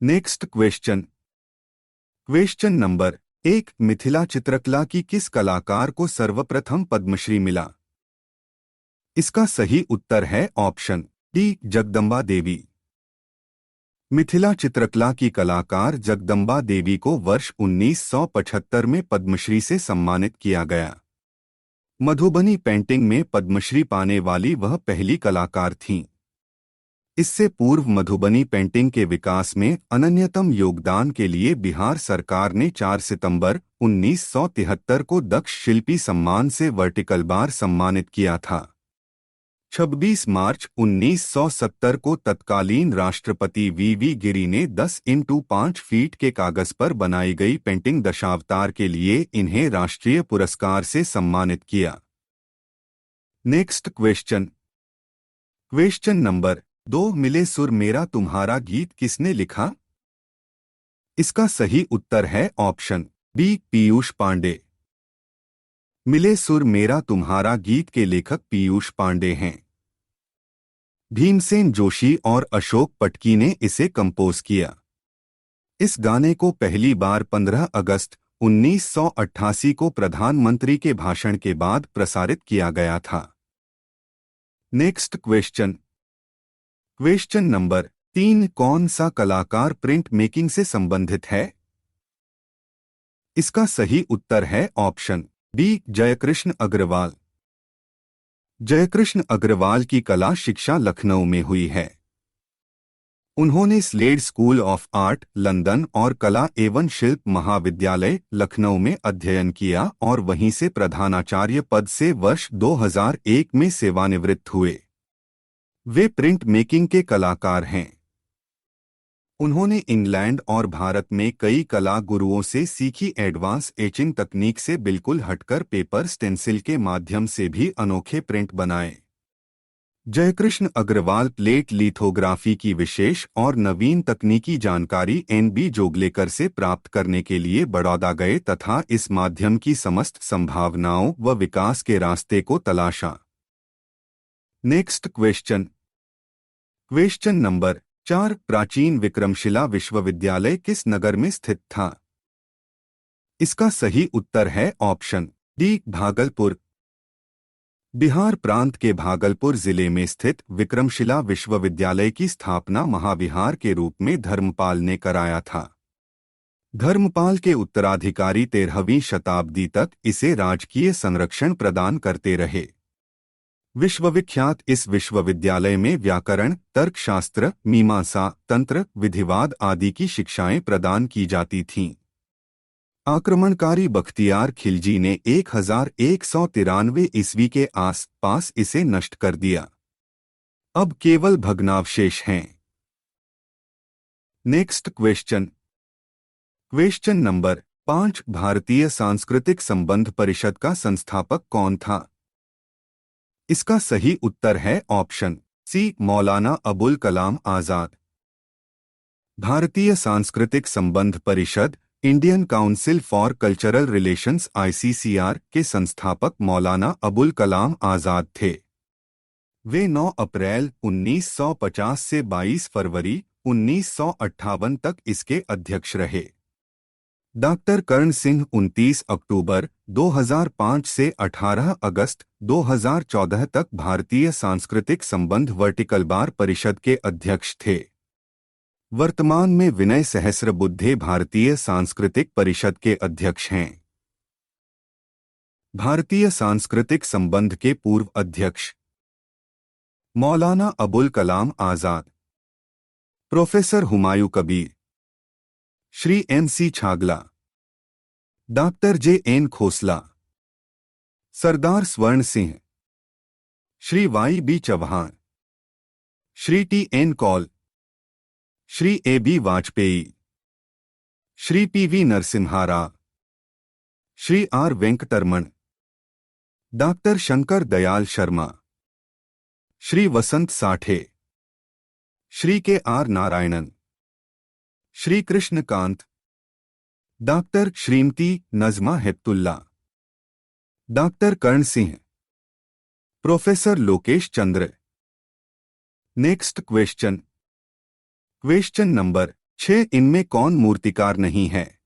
Next question. Question number 1, Mithila चित्रकला की किस कलाकार को सर्वप्रथम पद्मश्री मिला? इसका सही उत्तर है ऑप्शन डी, जगदम्बा देवी। मिथिला चित्रकला की कलाकार जगदम्बा देवी को वर्ष 1975 में पद्मश्री से सम्मानित किया गया। मधुबनी पेंटिंग में पद्मश्री पाने वाली वह पहली कलाकार थीं। इससे पूर्व मधुबनी पेंटिंग के विकास में अनन्यतम योगदान के लिए बिहार सरकार ने 4 सितंबर 1973 को दक्ष शिल्पी सम्मान से वर्टिकल बार सम्मानित किया था। 26 मार्च 1970 को तत्कालीन राष्ट्रपति वी गिरी ने 10x5 फीट के कागज पर बनाई गई पेंटिंग दशावतार के लिए इन्हें राष्ट्रीय पुरस्कार से सम्मानित किया। Next question. क्वेश्चन नंबर 2, मिले सुर मेरा तुम्हारा गीत किसने लिखा? इसका सही उत्तर है ऑप्शन बी, पीयूष पांडे। मिले सुर मेरा तुम्हारा गीत के लेखक पीयूष पांडे हैं। भीमसेन जोशी और अशोक पटकी ने इसे कंपोज किया। इस गाने को पहली बार 15 अगस्त 1988 को प्रधानमंत्री के भाषण के बाद प्रसारित किया गया था। Next question. क्वेश्चन नंबर 3, कौन सा कलाकार प्रिंट मेकिंग से संबंधित है? इसका सही उत्तर है ऑप्शन बी, जयकृष्ण अग्रवाल। जयकृष्ण अग्रवाल की कला शिक्षा लखनऊ में हुई है। उन्होंने Slade School of Art London और कला एवं शिल्प महाविद्यालय लखनऊ में अध्ययन किया और वहीं से प्रधानाचार्य पद से वर्ष 2001 में सेवानिवृत्त हुए। वे प्रिंट मेकिंग के कलाकार हैं। उन्होंने इंग्लैंड और भारत में कई कला गुरुओं से सीखी एडवांस एचिंग तकनीक से बिल्कुल हटकर पेपर स्टेंसिल के माध्यम से भी अनोखे प्रिंट बनाए। जयकृष्ण अग्रवाल प्लेट लिथोग्राफी की विशेष और नवीन तकनीकी जानकारी NB जोगलेकर से प्राप्त करने के लिए बड़ौदा गए तथा इस माध्यम की समस्त संभावनाओं व विकास के रास्ते को तलाशा। Next question. क्वेश्चन नंबर 4, प्राचीन विक्रमशिला विश्वविद्यालय किस नगर में स्थित था? इसका सही उत्तर है ऑप्शन डी, भागलपुर। बिहार प्रांत के भागलपुर जिले में स्थित विक्रमशिला विश्वविद्यालय की स्थापना महाविहार के रूप में धर्मपाल ने कराया था। धर्मपाल के उत्तराधिकारी 13वीं शताब्दी तक इसे राजकीय संरक्षण प्रदान करते रहे। विश्वविख्यात इस विश्वविद्यालय में व्याकरण, तर्कशास्त्र, मीमांसा, तंत्र, विधिवाद आदि की शिक्षाएं प्रदान की जाती थीं। आक्रमणकारी बख्तियार खिलजी ने 1193 ईस्वी के आस-पास इसे नष्ट कर दिया। अब केवल भग्नावशेष हैं। Next question. क्वेश्चन नंबर 5, भारतीय सांस्कृतिक संबंध परिषद का संस्थापक कौन था? इसका सही उत्तर है ऑप्शन सी, मौलाना अबुल कलाम आजाद। भारतीय सांस्कृतिक संबंध परिषद Indian council for cultural relations ICCR के संस्थापक मौलाना अबुल कलाम आजाद थे। वे 9 अप्रैल 1950 से 22 फरवरी 1958 तक इसके अध्यक्ष रहे। डॉक्टर कर्ण सिंह 29 अक्टूबर 2005 से 18 अगस्त 2014 तक भारतीय सांस्कृतिक संबंध वर्टिकल बार परिषद के अध्यक्ष थे। वर्तमान में विनय सहस्रबुद्धे भारतीय सांस्कृतिक परिषद के अध्यक्ष हैं। भारतीय सांस्कृतिक संबंध के पूर्व अध्यक्ष Maulana Abul Kalam Azad, professor Humayun Kabir, Shri MC Chagla, doctor JN Khosla, Sardar Swaran Singh, Shri YB Chauhan, Shri TN Kaul, Shri AB Vajpayee, Shri PV Narasimha Rao, Shri R Venkataraman, doctor Shankar Dayal Sharma, Shri Vasant Sathe, Shri KR Narayanan, Shri Krishan Kant, doctor Shrimati Najma Heptulla, doctor Karan Singh, professor Lokesh Chandra. Next question. Question number 6 इनमें कौन मूर्तिकार नहीं है?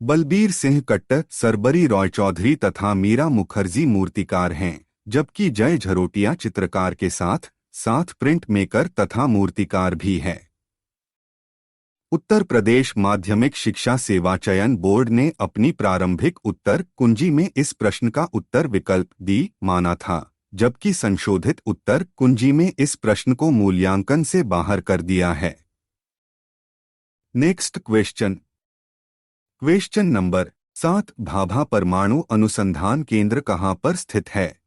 बलबीर सिंह कट्टर, सरबरी रॉय चौधरी तथा मीरा मुखर्जी मूर्तिकार हैं, जबकि जय झरोटिया चित्रकार के साथ साथ प्रिंट मेकर तथा मूर्तिकार भी है। उत्तर प्रदेश माध्यमिक शिक्षा सेवा चयन बोर्ड ने अपनी प्रारंभिक उत्तर कुंजी में इस प्रश्न का उत्तर विकल्प डी माना था, जबकि संशोधित उत्तर कुंजी में इस प्रश्न को मूल्यांकन से बाहर कर दिया है। Next question, question number 7, Bhabha परमाणु अनुसंधान केंद्र कहां पर स्थित है?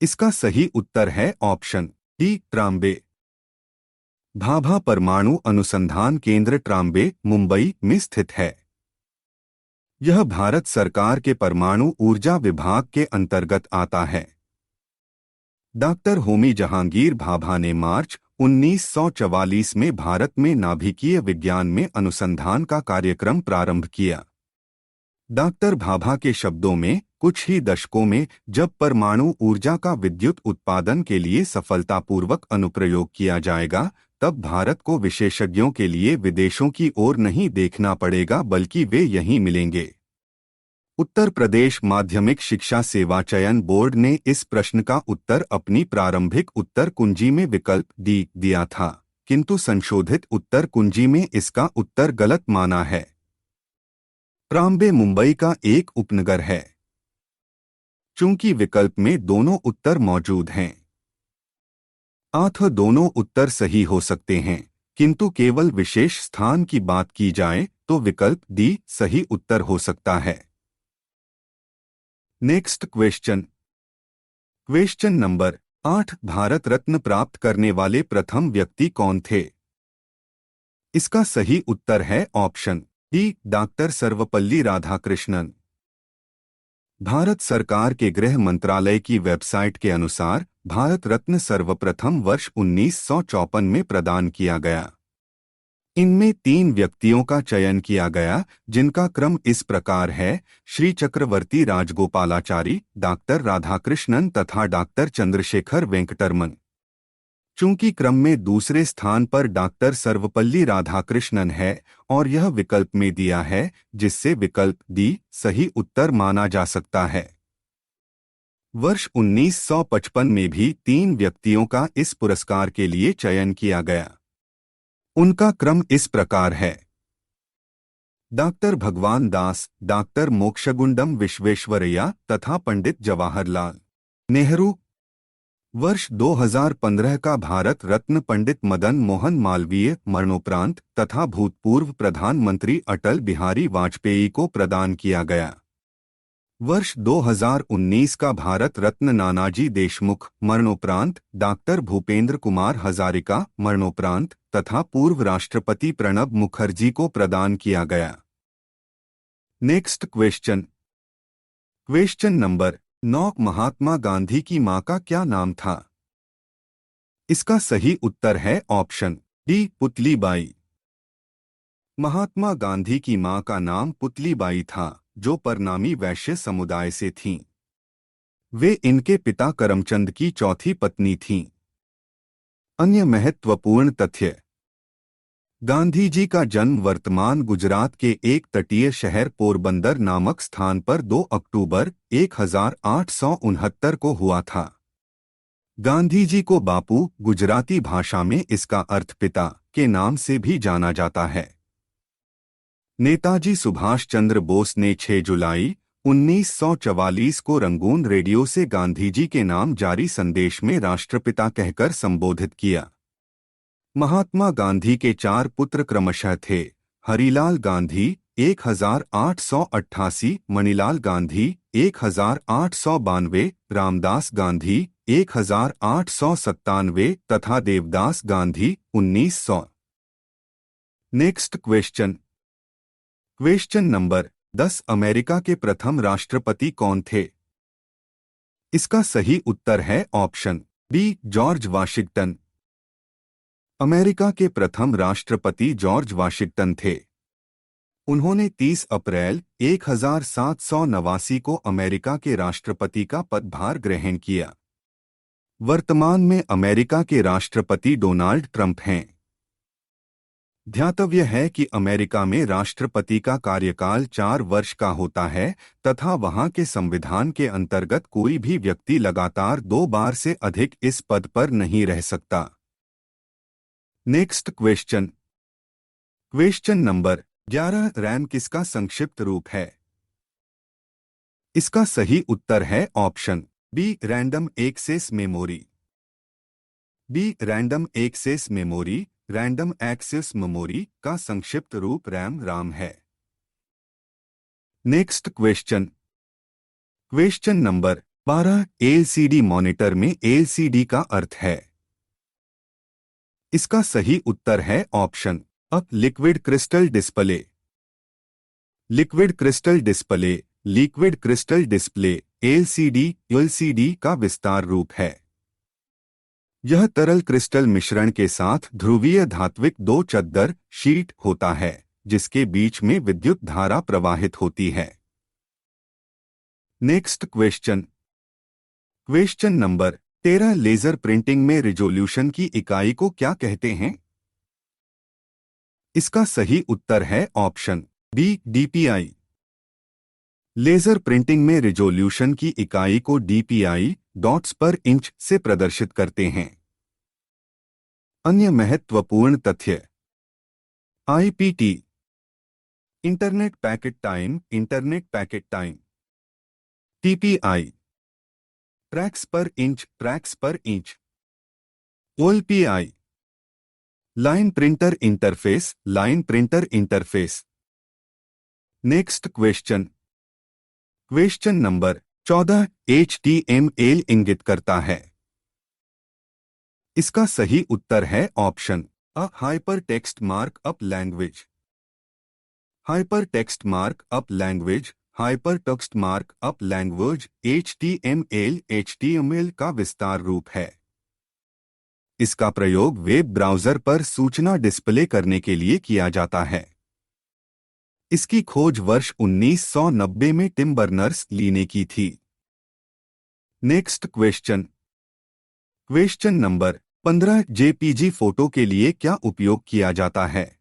इसका सही उत्तर है ऑप्शन डी, ट्राम्बे। भाभा परमाणु अनुसंधान केंद्र ट्राम्बे, मुंबई में स्थित है। यह भारत सरकार के परमाणु ऊर्जा विभाग के अंतर्गत आता है। डॉक्टर होमी जहांगीर भाभा ने मार्च 1944 में भारत में नाभिकीय विज्ञान में अनुसंधान का कार्यक्रम प्रारंभ किया। डॉक्टर भाभा के शब्दों में, कुछ ही दशकों में जब परमाणु ऊर्जा का विद्युत उत्पादन के लिए सफलतापूर्वक अनुप्रयोग किया जाएगा, तब भारत को विशेषज्ञों के लिए विदेशों की ओर नहीं देखना पड़ेगा, बल्कि वे यहीं मिलेंगे। उत्तर प्रदेश माध्यमिक शिक्षा सेवा चयन बोर्ड ने इस प्रश्न का उत्तर अपनी प्रारंभिक उत्तर कुंजी में विकल्प डी दिया था, किंतु संशोधित उत्तर कुंजी में इसका उत्तर गलत माना है। ट्राम्बे मुंबई का एक उपनगर है। चूंकि विकल्प में दोनों उत्तर मौजूद हैं, दोनों उत्तर सही हो सकते हैं, किंतु केवल विशेष स्थान की बात की जाए तो विकल्प डी सही उत्तर हो सकता है। Next question, question number 8, Bharat Ratna प्राप्त करने वाले प्रथम व्यक्ति कौन थे? इसका सही उत्तर है option D, doctor Sarvepalli Radhakrishnan. Bharat सरकार के गृह मंत्रालय की वेबसाइट के अनुसार भारत रत्न सर्वप्रथम वर्ष 1954 में प्रदान किया गया। इनमें 3 व्यक्तियों का चयन किया गया, जिनका क्रम इस प्रकार है: श्री चक्रवर्ती राजगोपालाचारी, डॉक्टर राधाकृष्णन तथा डॉक्टर चंद्रशेखर वेंकटरमन। चूंकि क्रम में दूसरे स्थान पर डॉक्टर सर्वपल्ली राधाकृष्णन है और यह विकल्प में दिया है, जिससे विकल्प डी सही उत्तर माना जा सकता है। वर्ष 1955 में भी 3 व्यक्तियों का इस पुरस्कार के लिए चयन किया गया। उनका क्रम इस प्रकार है: डॉक्टर भगवान दास, डॉक्टर मोक्षगुंडम विश्वेश्वरैया तथा पंडित जवाहरलाल नेहरू। वर्ष 2015 का भारत रत्न पंडित मदन मोहन मालवीय मरणोपरांत तथा भूतपूर्व प्रधानमंत्री अटल बिहारी वाजपेयी को प्रदान किया गया। वर्ष 2019 का भारत रत्न नानाजी देशमुख मरणोपरांत, डॉक्टर भूपेंद्र कुमार हजारिका मरणोपरांत तथा पूर्व राष्ट्रपति प्रणब मुखर्जी को प्रदान किया गया। Next question, question number 9, Mahatma Gandhi की मां का क्या नाम था? इसका सही उत्तर है ऑप्शन डी, पुतलीबाई। महात्मा गांधी की मां का नाम पुतलीबाई था, जो परनामी वैश्य समुदाय से थीं। वे इनके पिता करमचंद की चौथी पत्नी थीं। अन्य महत्वपूर्ण तथ्य: गांधी जी का जन्म वर्तमान गुजरात के एक तटीय शहर पोरबंदर नामक स्थान पर 2 अक्टूबर 1869 को हुआ था। गांधी जी को बापू गुजराती भाषा में इसका अर्थ पिता के नाम से भी जाना जाता है। नेताजी सुभाष चंद्र बोस ने 6 जुलाई 1944 को रंगून रेडियो से गांधी जी के नाम जारी संदेश में राष्ट्रपिता कहकर संबोधित किया। महात्मा गांधी के 4 पुत्र क्रमशः थे: हरिलाल गांधी 1888, मणिलाल गांधी 1892, रामदास गांधी 1897 तथा Devdas Gandhi 1900। Next question, question number 10, America के प्रथम राष्ट्रपति कौन थे? इसका सही उत्तर है option B, George Washington. America के प्रथम राष्ट्रपति जॉर्ज वाशिंगटन थे। उन्होंने 30 अप्रैल 1789 को अमेरिका के राष्ट्रपति का पदभार ग्रहण किया। वर्तमान में अमेरिका के राष्ट्रपति डोनाल्ड ट्रंप हैं। ध्यातव्य है कि अमेरिका में राष्ट्रपति का कार्यकाल 4 वर्ष का होता है तथा वहां के संविधान के अंतर्गत कोई भी व्यक्ति लगातार 2 बार से अधिक इस पद पर नहीं रह सकता। Next question. Question number 11। RAM किसका संक्षिप्त रूप है? इसका सही उत्तर है option B random access memory. B random access memory random access memory का संक्षिप्त रूप राम है। Next question. Question number 12। LCD monitor में एलसीडी का अर्थ है? इसका सही उत्तर है option A liquid crystal display. Liquid crystal display liquid crystal display LCD का विस्तार रूप है। यह तरल क्रिस्टल मिश्रण के साथ ध्रुवीय धात्विक 2 चद्दर शीट होता है जिसके बीच में विद्युत धारा प्रवाहित होती है। Next question. Question number 13। Laser printing में रिजोल्यूशन की इकाई को क्या कहते हैं? इसका सही उत्तर है option B DPI. Laser printing में रिजोल्यूशन की इकाई को डीपीआई डॉट्स पर इंच से प्रदर्शित करते हैं। अन्य महत्वपूर्ण तथ्य। IPT internet packet time TPI tracks per inch OLPI line printer interface. Next question. Question number 14। HTML इंगित करता है? इसका सही उत्तर है ऑप्शन अ hyper text markup language. Hyper text markup language HTML का विस्तार रूप है। इसका प्रयोग वेब ब्राउज़र पर सूचना डिस्प्ले करने के लिए किया जाता है। इसकी खोज वर्ष 1990 में टिम बर्नर्स-ली ने की थी। Next question. Question number 15। JPG photo के लिए क्या उपयोग किया जाता है?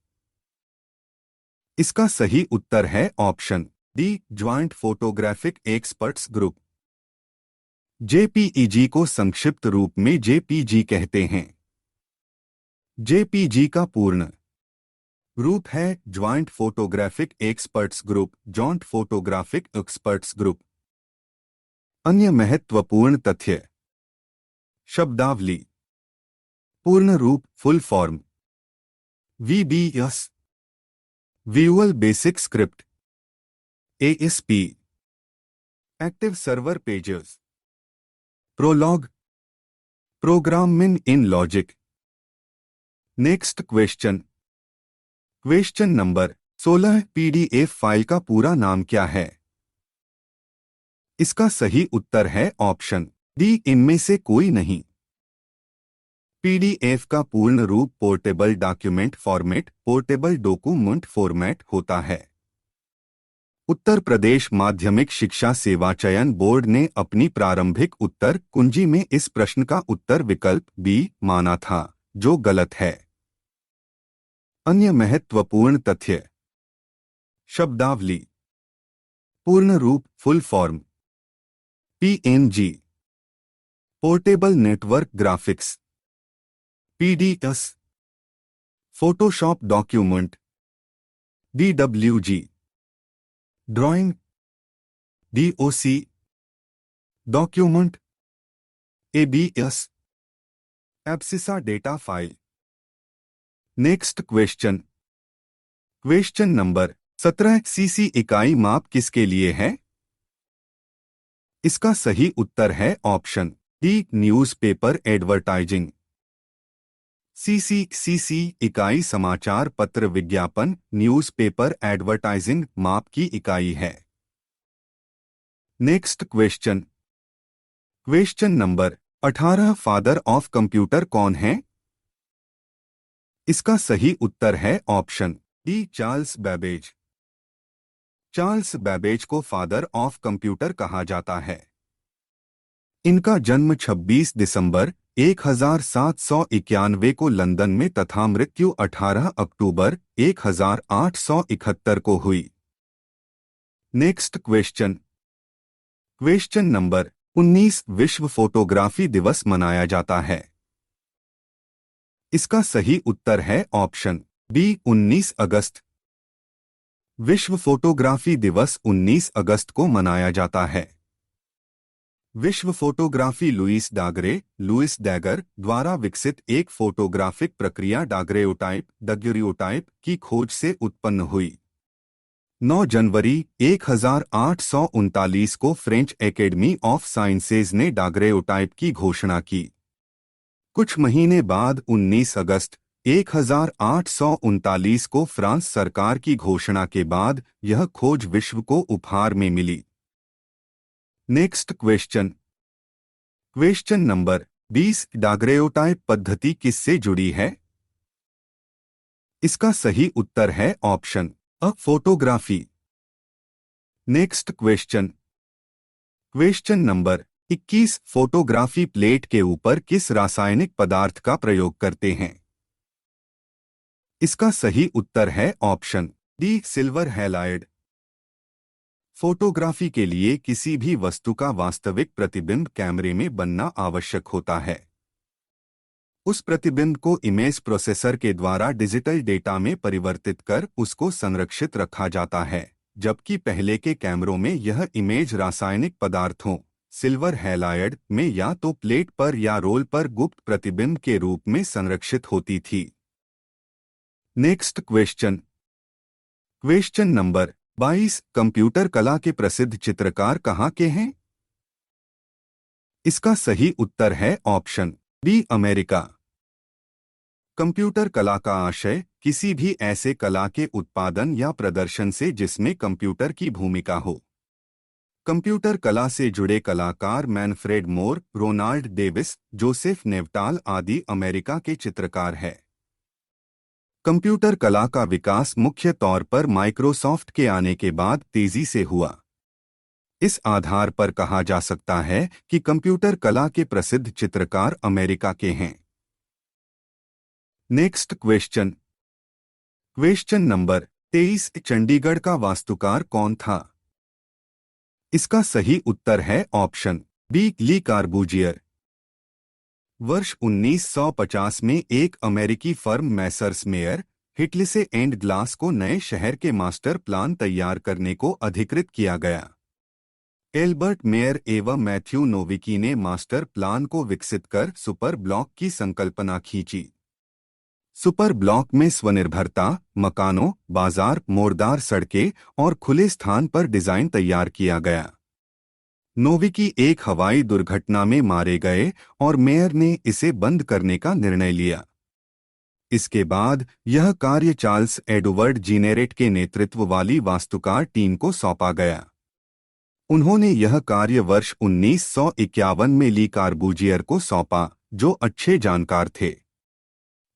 इसका सही उत्तर है option D joint photographic experts group. JPEG को संक्षिप्त रूप में जेपीजी कहते हैं। जेपीजी का पूर्ण रूप है ज्वाइंट फोटोग्राफिक एक्सपर्ट्स ग्रुप। अन्य महत्वपूर्ण तथ्य। शब्दावली। पूर्ण रूप full form VBS visual basic script ASP active server pages prolog programming in logic. Next question. Question number 16। PDF file का पूरा नाम क्या है? इसका सही उत्तर है ऑप्शन डी इनमें से कोई नहीं। PDF का पूर्ण रूप पोर्टेबल डॉक्यूमेंट फॉर्मेट होता है। उत्तर प्रदेश माध्यमिक शिक्षा सेवा चयन बोर्ड ने अपनी प्रारंभिक उत्तर कुंजी में इस प्रश्न का उत्तर विकल्प बी माना था, जो गलत है। अन्य महत्वपूर्ण तथ्य। शब्दावली। पूर्ण रूप full form PNG portable network graphics PDS Photoshop document DWG drawing DOC document ABS abscissa data file. Next question. Question number 17। CC इकाई माप किसके लिए है? इसका सही उत्तर है option D newspaper advertising. CC इकाई समाचार पत्र विज्ञापन न्यूज़पेपर एडवर्टाइजिंग माप की इकाई है। Next question. Question number 18। Father of computer कौन है? इसका सही उत्तर है option D Charles Babbage. Charles Babbage को फादर ऑफ कंप्यूटर कहा जाता है। इनका जन्म 26 दिसंबर 1791 को लंदन में तथा मृत्यु 18 अक्टूबर 1871 को हुई। Next question. Question number 19। विश्व फोटोग्राफी दिवस मनाया जाता है। इसका सही उत्तर है ऑप्शन बी 19 अगस्त। विश्व फोटोग्राफी दिवस 19 अगस्त को मनाया जाता है। विश्व फोटोग्राफी लुईस डैगर द्वारा विकसित एक फोटोग्राफिक प्रक्रिया दाग्रेयोटाइप की खोज से उत्पन्न हुई। 9 जनवरी 1839 को फ्रेंच एकेडमी ऑफ साइंसेज ने दाग्रेयोटाइप की घोषणा की। कुछ महीने बाद 19 अगस्त 1839 को फ्रांस सरकार की घोषणा के बाद यह खोज विश्व को उपहार में मिली। Next question. Question number 20। Daguerreotype पद्धति किससे जुड़ी है? इसका सही उत्तर है ऑप्शन अ photography. Next question. Question number 21। Photography plate के ऊपर किस रासायनिक पदार्थ का प्रयोग करते हैं? इसका सही उत्तर है option D silver halide. Photography के लिए किसी भी वस्तु का वास्तविक प्रतिबिंब कैमरे में बनना आवश्यक होता है। उस प्रतिबिंब को इमेज प्रोसेसर के द्वारा डिजिटल डेटा में परिवर्तित कर उसको संरक्षित रखा जाता है, जबकि पहले के कैमरों में यह इमेज रासायनिक पदार्थों सिल्वर हैलाइड में या तो प्लेट पर या रोल पर गुप्त प्रतिबिंब के रूप में संरक्षित होती थी। Next question. Question number 22। Computer कला के प्रसिद्ध चित्रकार कहाँ के हैं? इसका सही उत्तर है ऑप्शन बी अमेरिका। कंप्यूटर कला का आशय किसी भी ऐसे कला के उत्पादन या प्रदर्शन से जिसमें कंप्यूटर की भूमिका हो। कंप्यूटर कला से जुड़े कलाकार मैनफ्रेड मोर, रोनाल्ड डेविस, जोसेफ नेवटाल आदि अमेरिका के चित्रकार हैं। कंप्यूटर कला का विकास मुख्य तौर पर माइक्रोसॉफ्ट के आने के बाद तेजी से हुआ। इस आधार पर कहा जा सकता है कि कंप्यूटर कला के प्रसिद्ध चित्रकार अमेरिका के हैं। Next question. Question number 23। Chandigarh का वास्तुकार कौन था? इसका सही उत्तर है ऑप्शन बी ली कार्बूजियर। वर्ष 1950 में एक अमेरिकी firm messrs Mayer, Whittlesey and Glass को नए शहर के मास्टर प्लान तैयार करने को अधिकृत किया गया। एल्बर्ट मेयर एवं मैथ्यू नोविकी ने मास्टर प्लान को विकसित कर सुपर ब्लॉक की संकल्पना खींची। सुपर ब्लॉक में स्वनिर्भरता, मकानों, बाजार, मोड़दार सड़कें और खुले स्थान पर डिजाइन तैयार किया गया। नोविकी एक हवाई दुर्घटना में मारे गए और मेयर ने इसे बंद करने का निर्णय लिया। इसके बाद यह कार्य चार्ल्स एडवर्ड जीनेरेट के नेतृत्व वाली वास्तुकार टीम को सौंपा गया। उन्होंने यह कार्य वर्ष 1951 में ली कार्बूजियर को सौंपा, जो अच्छे जानकार थे।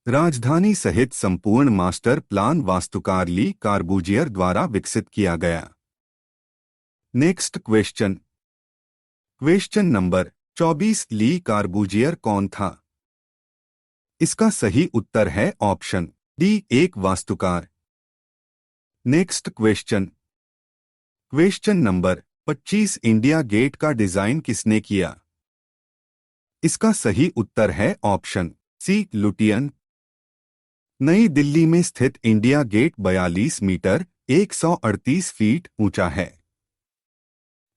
राजधानी सहित संपूर्ण मास्टर प्लान वास्तुकार ली कार्बूजियर द्वारा विकसित किया गया। Next question. Question number 24। ली कार्बूजियर कौन था? इसका सही उत्तर है ऑप्शन डी एक वास्तुकार। Next question. Question number 25। India Gate का डिजाइन किसने किया? इसका सही उत्तर है ऑप्शन सी लुटियन। नई दिल्ली में स्थित इंडिया गेट 42 मीटर 138 फीट ऊंचा है।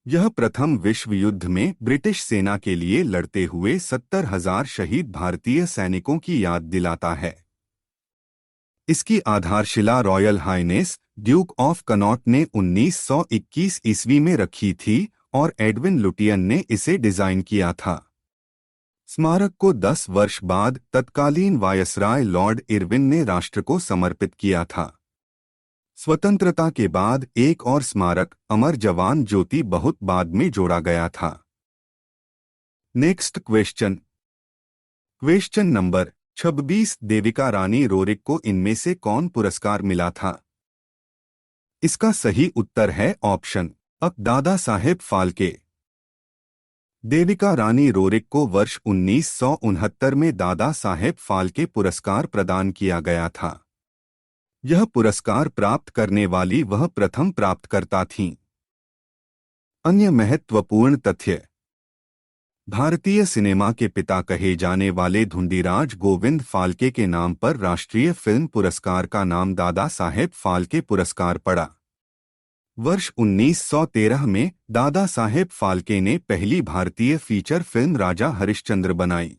यह प्रथम विश्व युद्ध में ब्रिटिश सेना के लिए लड़ते हुए 70,000 शहीद भारतीय सैनिकों की याद दिलाता है। इसकी आधारशिला Royal Highness Duke of Connaught ने 1921 ईस्वी में रखी थी और एडविन लुटियन ने इसे डिजाइन किया था। स्मारक को 10 वर्ष बाद तत्कालीन वायसराय लॉर्ड इरविन ने राष्ट्र को समर्पित किया था। स्वतंत्रता के बाद एक और स्मारक अमर जवान ज्योति बहुत बाद में जोड़ा गया था। Next question. Question number 26। Devika Rani Roerich को इनमें से कौन पुरस्कार मिला था? इसका सही उत्तर है ऑप्शन अ दादा साहेब फाल्के। देविका रानी रोरिक को वर्ष 1969 में दादा साहेब फाल्के पुरस्कार प्रदान किया गया था। यह पुरस्कार प्राप्त करने वाली वह प्रथम प्राप्तकर्ता थीं। अन्य महत्वपूर्ण तथ्य। भारतीय सिनेमा के पिता कहे जाने वाले धुंडीराज गोविंद फाल्के के नाम पर राष्ट्रीय फिल्म पुरस्कार का नाम दादा साहेब फाल्के पुरस्कार पड़ा। वर्ष 1913 में दादा साहेब फाल्के ने पहली भारतीय फीचर फिल्म राजा हरिश्चंद्र बनाई।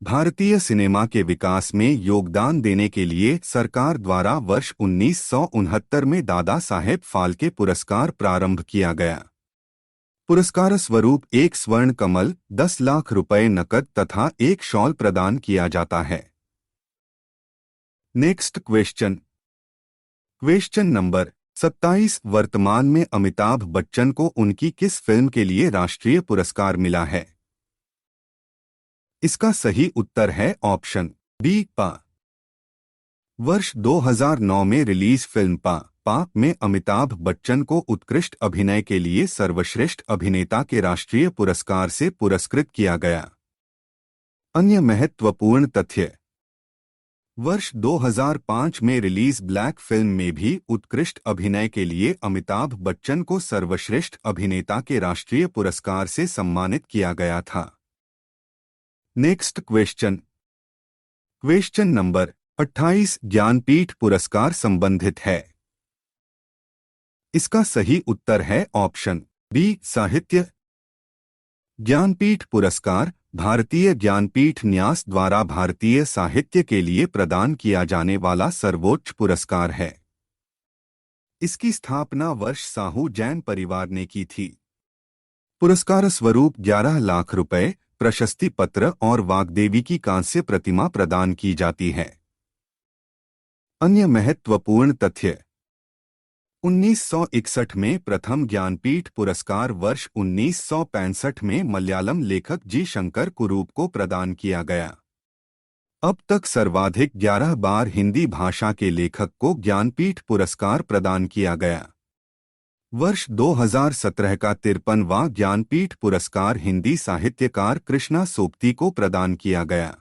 भारतीय सिनेमा के विकास में योगदान देने के लिए सरकार द्वारा वर्ष 1969 में दादा साहेब फाल्के पुरस्कार प्रारंभ किया गया। पुरस्कार स्वरूप एक स्वर्ण कमल, 10 लाख रुपए नकद तथा एक शॉल प्रदान किया जाता है। Next question. Question number 27। वर्तमान में अमिताभ बच्चन को उनकी किस फिल्म के लिए राष्ट्रीय पुरस्कार मिला है? इसका सही उत्तर है ऑप्शन बी पा। वर्ष 2009 में रिलीज फिल्म पा में अमिताभ बच्चन को उत्कृष्ट अभिनय के लिए सर्वश्रेष्ठ अभिनेता के राष्ट्रीय पुरस्कार से पुरस्कृत किया गया। अन्य महत्वपूर्ण तथ्य। वर्ष 2005 में रिलीज ब्लैक फिल्म में भी उत्कृष्ट अभिनय के लिए अमिताभ बच्चन को सर्वश्रेष्ठ अभिनेता के राष्ट्रीय पुरस्कार से सम्मानित किया गया था। Next question. Question number 28। Jnanpith पुरस्कार संबंधित है। इसका सही उत्तर है ऑप्शन बी साहित्य। ज्ञानपीठ पुरस्कार भारतीय ज्ञानपीठ न्यास द्वारा भारतीय साहित्य के लिए प्रदान किया जाने वाला सर्वोच्च पुरस्कार है। इसकी स्थापना वर्ष साहू जैन परिवार ने की थी। पुरस्कार स्वरूप 11 लाख रुपए, प्रशस्ति पत्र और वाग्देवी की कांस्य प्रतिमा प्रदान की जाती है। अन्य महत्वपूर्ण तथ्य। 1961 में प्रथम ज्ञानपीठ पुरस्कार वर्ष 1965 में मलयालम लेखक जी शंकर कुरूप को प्रदान किया गया। अब तक सर्वाधिक 11 बार हिंदी भाषा के लेखक को ज्ञानपीठ पुरस्कार प्रदान किया गया। वर्ष 2017 का 53वां ज्ञानपीठ पुरस्कार हिंदी साहित्यकार कृष्णा सोपती को प्रदान किया गया।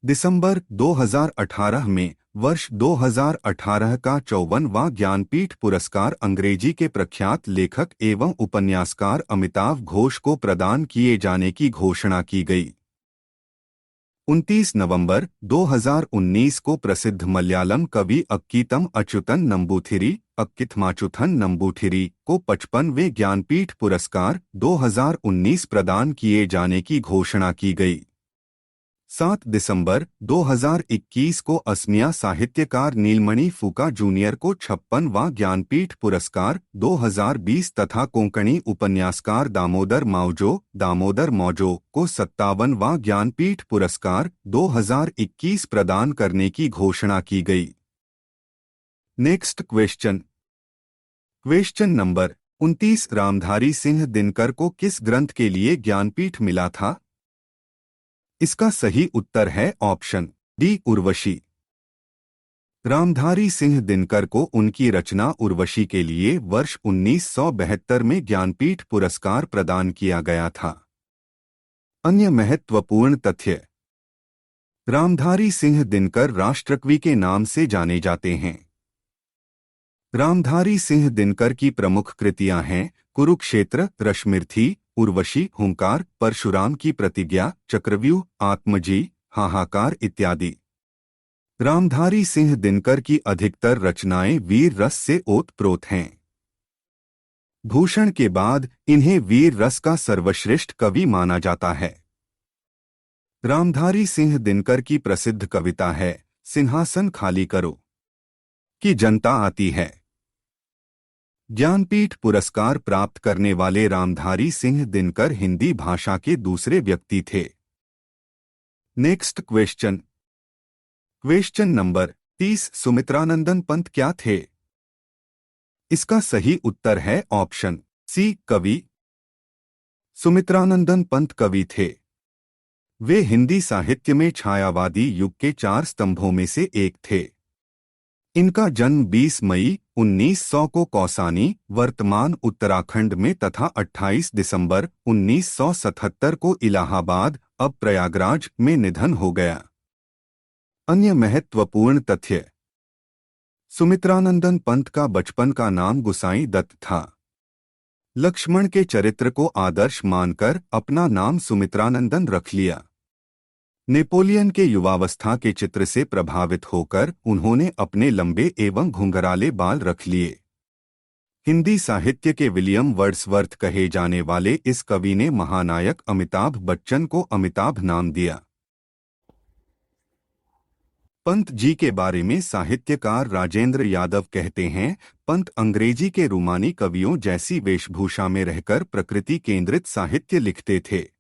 दिसंबर 2018 में वर्ष 2018 का 54वां ज्ञानपीठ पुरस्कार अंग्रेजी के प्रख्यात लेखक एवं उपन्यासकार अमिताव घोष को प्रदान किए जाने की घोषणा की गई। 29 नवंबर 2019 को प्रसिद्ध मलयालम कवि अक्कीतम अच्युतन नंबूथिरी अक्किथमाचुथन नंबूथिरी को 55वें ज्ञानपीठ पुरस्कार 2019 प्रदान किए जाने की घोषणा की गई। 7 दिसंबर 2021 को असमिया साहित्यकार नीलमणि फूका जूनियर को 56वां ज्ञानपीठ पुरस्कार 2020 तथा कोंकणी उपन्यासकार दामोदर मौजो को 57वां ज्ञानपीठ पुरस्कार 2021 प्रदान करने की घोषणा की गई। Next question. Question number 29। Ramdhari Singh Dinkar को किस ग्रंथ के लिए ज्ञानपीठ मिला था? इसका सही उत्तर है ऑप्शन डी उर्वशी। रामधारी सिंह दिनकर को उनकी रचना उर्वशी के लिए वर्ष 1972 में ज्ञानपीठ पुरस्कार प्रदान किया गया था। अन्य महत्वपूर्ण तथ्य। रामधारी सिंह दिनकर राष्ट्रकवि के नाम से जाने जाते हैं। रामधारी सिंह दिनकर की प्रमुख कृतियां हैं कुरुक्षेत्र, रश्मिरथी, उर्वशी, हुंकार, परशुराम की प्रतिज्ञा, चक्रव्यूह, आत्मजी, हाहाकार इत्यादि। रामधारी सिंह दिनकर की अधिकतर रचनाएं वीर रस से ओतप्रोत हैं। भूषण के बाद इन्हें वीर रस का सर्वश्रेष्ठ कवि माना जाता है। रामधारी सिंह दिनकर की प्रसिद्ध कविता है सिंहासन खाली करो कि जनता आती है। ज्ञानपीठ पुरस्कार प्राप्त करने वाले रामधारी सिंह दिनकर हिंदी भाषा के दूसरे व्यक्ति थे। Next question. Question number 30। Sumitranandan Pant क्या थे? इसका सही उत्तर है ऑप्शन सी कवि। सुमित्रानंदन पंत कवि थे। वे हिंदी साहित्य में छायावादी युग के 4 स्तंभों में से एक थे। इनका जन्म 20 मई 1900 को कौसानी, वर्तमान उत्तराखंड में तथा 28 दिसंबर 1977 को इलाहाबाद, अब प्रयागराज में निधन हो गया। अन्य महत्वपूर्ण तथ्य। सुमित्रानंदन पंत का बचपन का नाम गुसाई दत्त था। लक्ष्मण के चरित्र को आदर्श मानकर अपना नाम सुमित्रानंदन रख लिया। नेपोलियन के युवावस्था के चित्र से प्रभावित होकर उन्होंने अपने लंबे एवं घुंघराले बाल रख लिए। हिंदी साहित्य के विलियम वर्ड्सवर्थ कहे जाने वाले इस कवि ने महानायक अमिताभ बच्चन को अमिताभ नाम दिया। पंत जी के बारे में साहित्यकार राजेंद्र यादव कहते हैं, पंत अंग्रेजी के रूमानी कवियों जैसी वेशभूषा में रहकर प्रकृति केंद्रित साहित्य लिखते थे।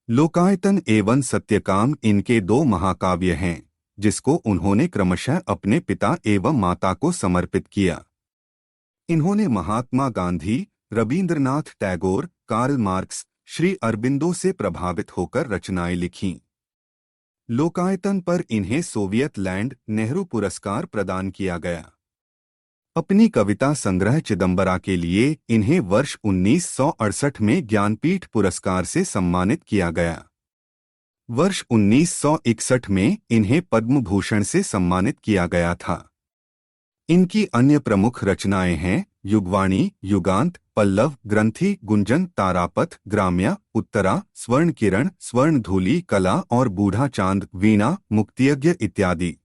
लोकायतन एवं सत्यकाम इनके दो महाकाव्य हैं, जिसको उन्होंने क्रमशः अपने पिता एवं माता को समर्पित किया। इन्होंने महात्मा गांधी, रवींद्रनाथ टैगोर, कार्ल मार्क्स, श्री अरबिंदो से प्रभावित होकर रचनाएं लिखीं। लोकायतन पर इन्हें सोवियत लैंड नेहरू पुरस्कार प्रदान किया गया। अपनी कविता संग्रह चिदंबरा के लिए इन्हें वर्ष 1968 में ज्ञानपीठ पुरस्कार से सम्मानित किया गया। वर्ष 1961 में इन्हें पद्म भूषण से सम्मानित किया गया था। इनकी अन्य प्रमुख रचनाएं हैं युगवाणी, युगांत, पल्लव, ग्रंथि, गुंजन, तारापथ, ग्राम्या, उत्तरा, स्वर्ण किरण, स्वर्ण धूलि, कला और बूढ़ा चांद, वीणा, मुक्तियज्ञ इत्यादि।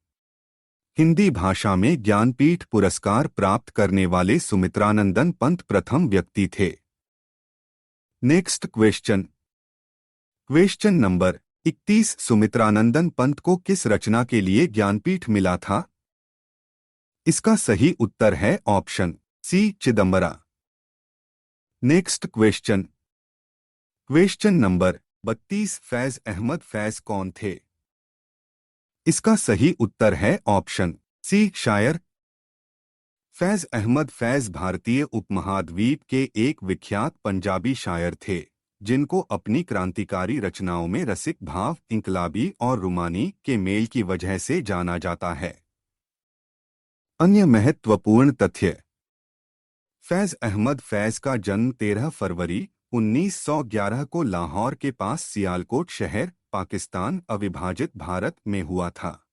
हिंदी भाषा में ज्ञानपीठ पुरस्कार प्राप्त करने वाले सुमित्रानंदन पंत प्रथम व्यक्ति थे। Next question. Question number 31। Sumitranandan Pant को किस रचना के लिए ज्ञानपीठ मिला था? इसका सही उत्तर है option C, Chidambara. Next question. Question number 32। Faiz Ahmed Faiz कौन थे? इसका सही उत्तर है ऑप्शन सी, शायर। फैज अहमद फैज भारतीय उपमहाद्वीप के एक विख्यात पंजाबी शायर थे, जिनको अपनी क्रांतिकारी रचनाओं में रसिक भाव, इंकलाबी और रूमानी के मेल की वजह से जाना जाता है। अन्य महत्वपूर्ण तथ्य। फैज अहमद फैज का जन्म 13 फरवरी 1911 को लाहौर के पास सियालकोट शहर, पाकिस्तान, अविभाजित भारत में हुआ था।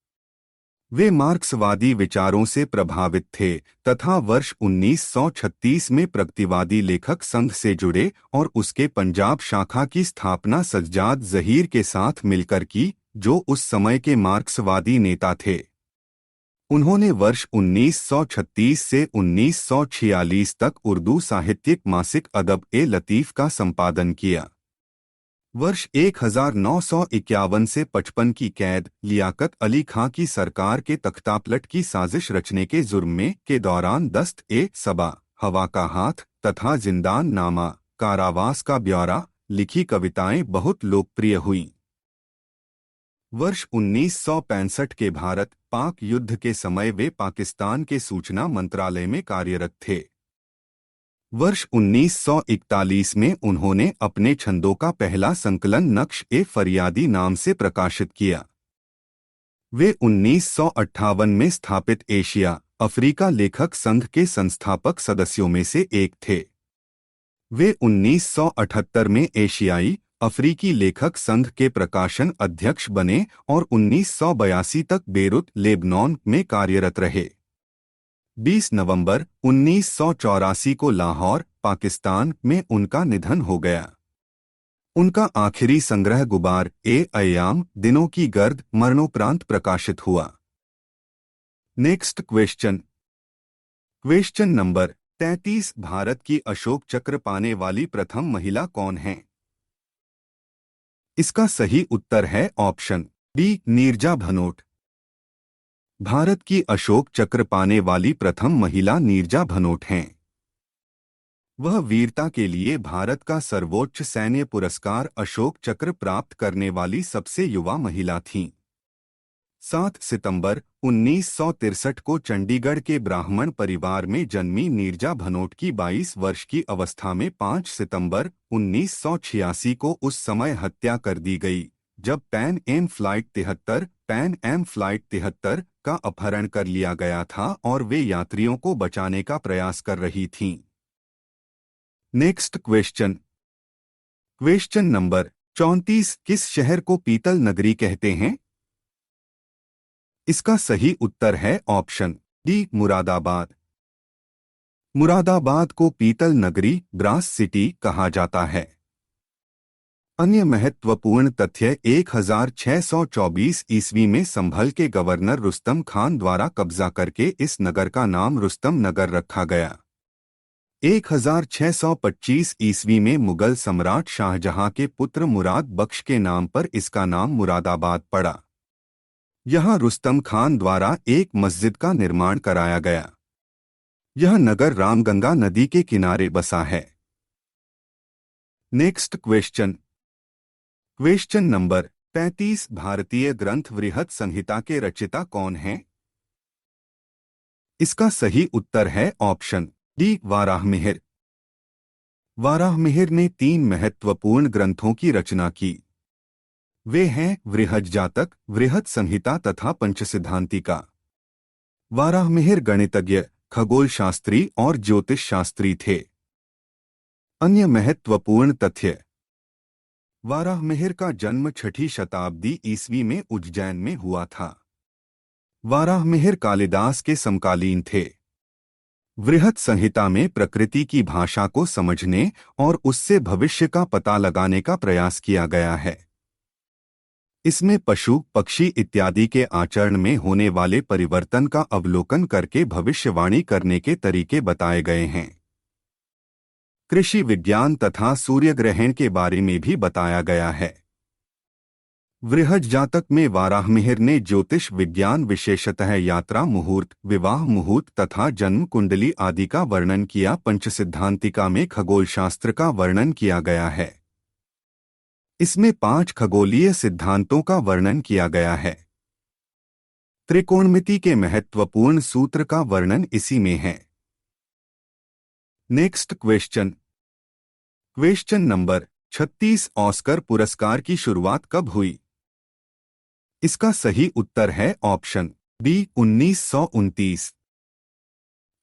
वे मार्क्सवादी विचारों से प्रभावित थे तथा वर्ष 1936 में प्रगतिवादी लेखक संघ से जुड़े और उसके पंजाब शाखा की स्थापना सज्जाद ज़हीर के साथ मिलकर की, जो उस समय के मार्क्सवादी नेता थे। उन्होंने वर्ष 1936 से 1946 तक उर्दू साहित्यिक मासिक अदब-ए-लतीफ़ का संपादन किया। वर्ष 1951 से 55 की कैद, लियाकत अली खां की सरकार के तख्तापलट की साजिश रचने के जुर्म में के दौरान दस्त-ए-सबा, हवा का हाथ तथा जिंदान नामा, कारावास का ब्यौरा लिखी कविताएं बहुत लोकप्रिय हुईं। वर्ष 1965 के भारत-पाक युद्ध के समय वे पाकिस्तान के सूचना मंत्रालय में कार्यरत थे। वर्ष 1941 में उन्होंने अपने छंदों का पहला संकलन नक्श-ए-फरियादी नाम से प्रकाशित किया। वे 1958 में स्थापित एशिया अफ्रीका लेखक संघ के संस्थापक सदस्यों में से एक थे। वे 1978 में एशियाई अफ्रीकी लेखक संघ के प्रकाशन अध्यक्ष बने और 1982 तक बेरूत, लेबनान में कार्यरत रहे। 20 नवंबर 1984 को लाहौर, पाकिस्तान में उनका निधन हो गया। उनका आखिरी संग्रह गुबार-ए-अय्याम, दिनों की गर्द, मरणोपरांत प्रकाशित हुआ। Next question. Question number 33। Bharat की अशोक चक्र पाने वाली प्रथम महिला कौन है? इसका सही उत्तर है ऑप्शन बी, नीरजा भनोट। भारत की अशोक चक्र पाने वाली प्रथम महिला नीरजा भनोट हैं। वह वीरता के लिए भारत का सर्वोच्च सैन्य पुरस्कार अशोक चक्र प्राप्त करने वाली सबसे युवा महिला थीं। 7 सितंबर 1963 को चंडीगढ़ के ब्राह्मण परिवार में जन्मी नीरजा भनोट की 22 वर्ष की अवस्था में 5 सितंबर 1986 को उस समय हत्या कर दी गई, जब Pan Am flight 73 Pan Am flight 73 का अपहरण कर लिया गया था और वे यात्रियों को बचाने का प्रयास कर रही थीं। Next question. Question number 34। किस शहर को पीतल नगरी कहते हैं? इसका सही उत्तर है ऑप्शन डी, मुरादाबाद। मुरादाबाद को पीतल नगरी, ब्रास सिटी कहा जाता है। अन्य महत्वपूर्ण तथ्य 1624 ईस्वी में संभल के गवर्नर रुस्तम खान द्वारा कब्जा करके इस नगर का नाम रुस्तम नगर रखा गया। 1625 ईस्वी में मुगल सम्राट शाहजहां के पुत्र मुराद बख्श के नाम पर इसका नाम मुरादाबाद पड़ा। यहाँ रुस्तम खान द्वारा एक मस्जिद का निर्माण कराया गया। यह नगर रामगंगा नदी के किनारे बसा है। Next question. Question number 35। भारतीय ग्रंथ वृहत संहिता के रचयिता कौन हैं? इसका सही उत्तर है ऑप्शन डी, वाराहमिहिर। वाराहमिहिर ने 3 महत्वपूर्ण ग्रंथों की रचना की। वे हैं वृहत जातक, वृहत संहिता तथा पंचसिद्धांतिका। वाराहमिहिर गणितज्ञ, खगोल शास्त्री और ज्योतिष शास्त्री थे। अन्य महत्वपूर्ण तथ्य। वाराहमिहिर का जन्म 6ठी शताब्दी ईस्वी में उज्जैन में हुआ था। वाराहमिहिर कालिदास के समकालीन थे। वृहत संहिता में प्रकृति की भाषा को समझने और उससे भविष्य का पता लगाने का प्रयास किया गया है। इसमें पशु, पक्षी इत्यादि के आचरण में होने वाले परिवर्तन का अवलोकन करके भविष्यवाणी करने के तरीके बताए गए हैं। कृषि विज्ञान तथा सूर्यग्रहण के बारे में भी बताया गया है। वृहत जातक में वाराहमिहिर ने ज्योतिष विज्ञान, विशेषतः यात्रा मुहूर्त, विवाह मुहूर्त तथा जन्म कुंडली आदि का वर्णन किया। पंचसिद्धांतिका में खगोल शास्त्र का वर्णन किया गया है। इसमें 5 खगोलीय सिद्धांतों का वर्णन किया गया है। त्रिकोणमिति के महत्वपूर्ण सूत्र का वर्णन इसी में है। Next question. Question number 36। Oscar पुरस्कार की शुरुआत कब हुई? इसका सही उत्तर है ऑप्शन बी, 1929।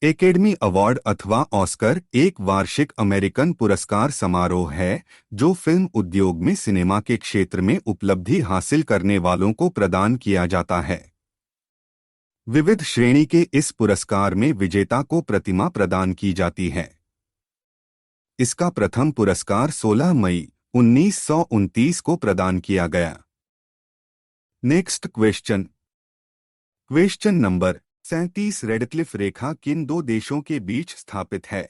एकेडमी अवार्ड अथवा ऑस्कर एक वार्षिक अमेरिकन पुरस्कार समारोह है जो फिल्म उद्योग में सिनेमा के क्षेत्र में उपलब्धि हासिल करने वालों को प्रदान किया जाता है। विविध श्रेणी के इस पुरस्कार में विजेता को प्रतिमा प्रदान की जाती है। इसका प्रथम पुरस्कार 16 मई 1929 को प्रदान किया गया। Next question. Question number 37। Radcliffe रेखा किन 2 देशों के बीच स्थापित है?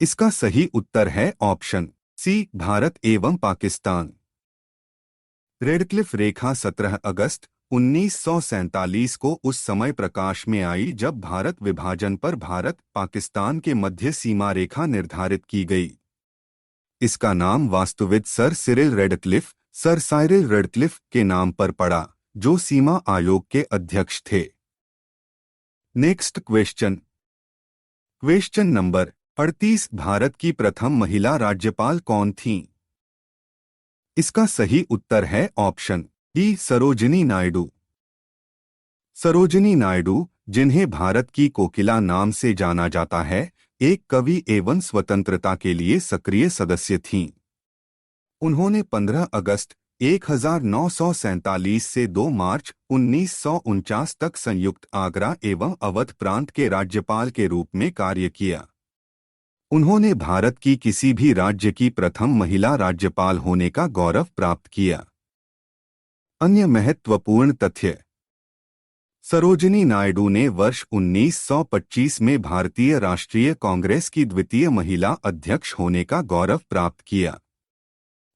इसका सही उत्तर है ऑप्शन सी, भारत एवं पाकिस्तान। रेडक्लिफ रेखा 17 अगस्त 1947 को उस समय प्रकाश में आई जब भारत विभाजन पर भारत पाकिस्तान के मध्य सीमा रेखा निर्धारित की गई। इसका नाम वास्तुविद सर साइरिल रेडक्लिफ के नाम पर पड़ा, जो सीमा आयोग के अध्यक्ष थे। Next question. Question number 38। Bharat की प्रथम महिला राज्यपाल कौन थीं? इसका सही उत्तर है ऑप्शन डी, सरोजिनी नायडू। सरोजिनी नायडू, जिन्हें भारत की कोकिला नाम से जाना जाता है, एक कवि एवं स्वतंत्रता के लिए सक्रिय सदस्य थीं। उन्होंने 15 अगस्त 1947 से 2 मार्च 1949 तक संयुक्त आगरा एवं अवध प्रांत के राज्यपाल के रूप में कार्य किया। उन्होंने भारत की किसी भी राज्य की प्रथम महिला राज्यपाल होने का गौरव प्राप्त किया। अन्य महत्वपूर्ण तथ्य। सरोजिनी नायडू ने वर्ष 1925 में भारतीय राष्ट्रीय कांग्रेस की द्वितीय महिला अध्यक्ष होने का गौरव प्राप्त किया।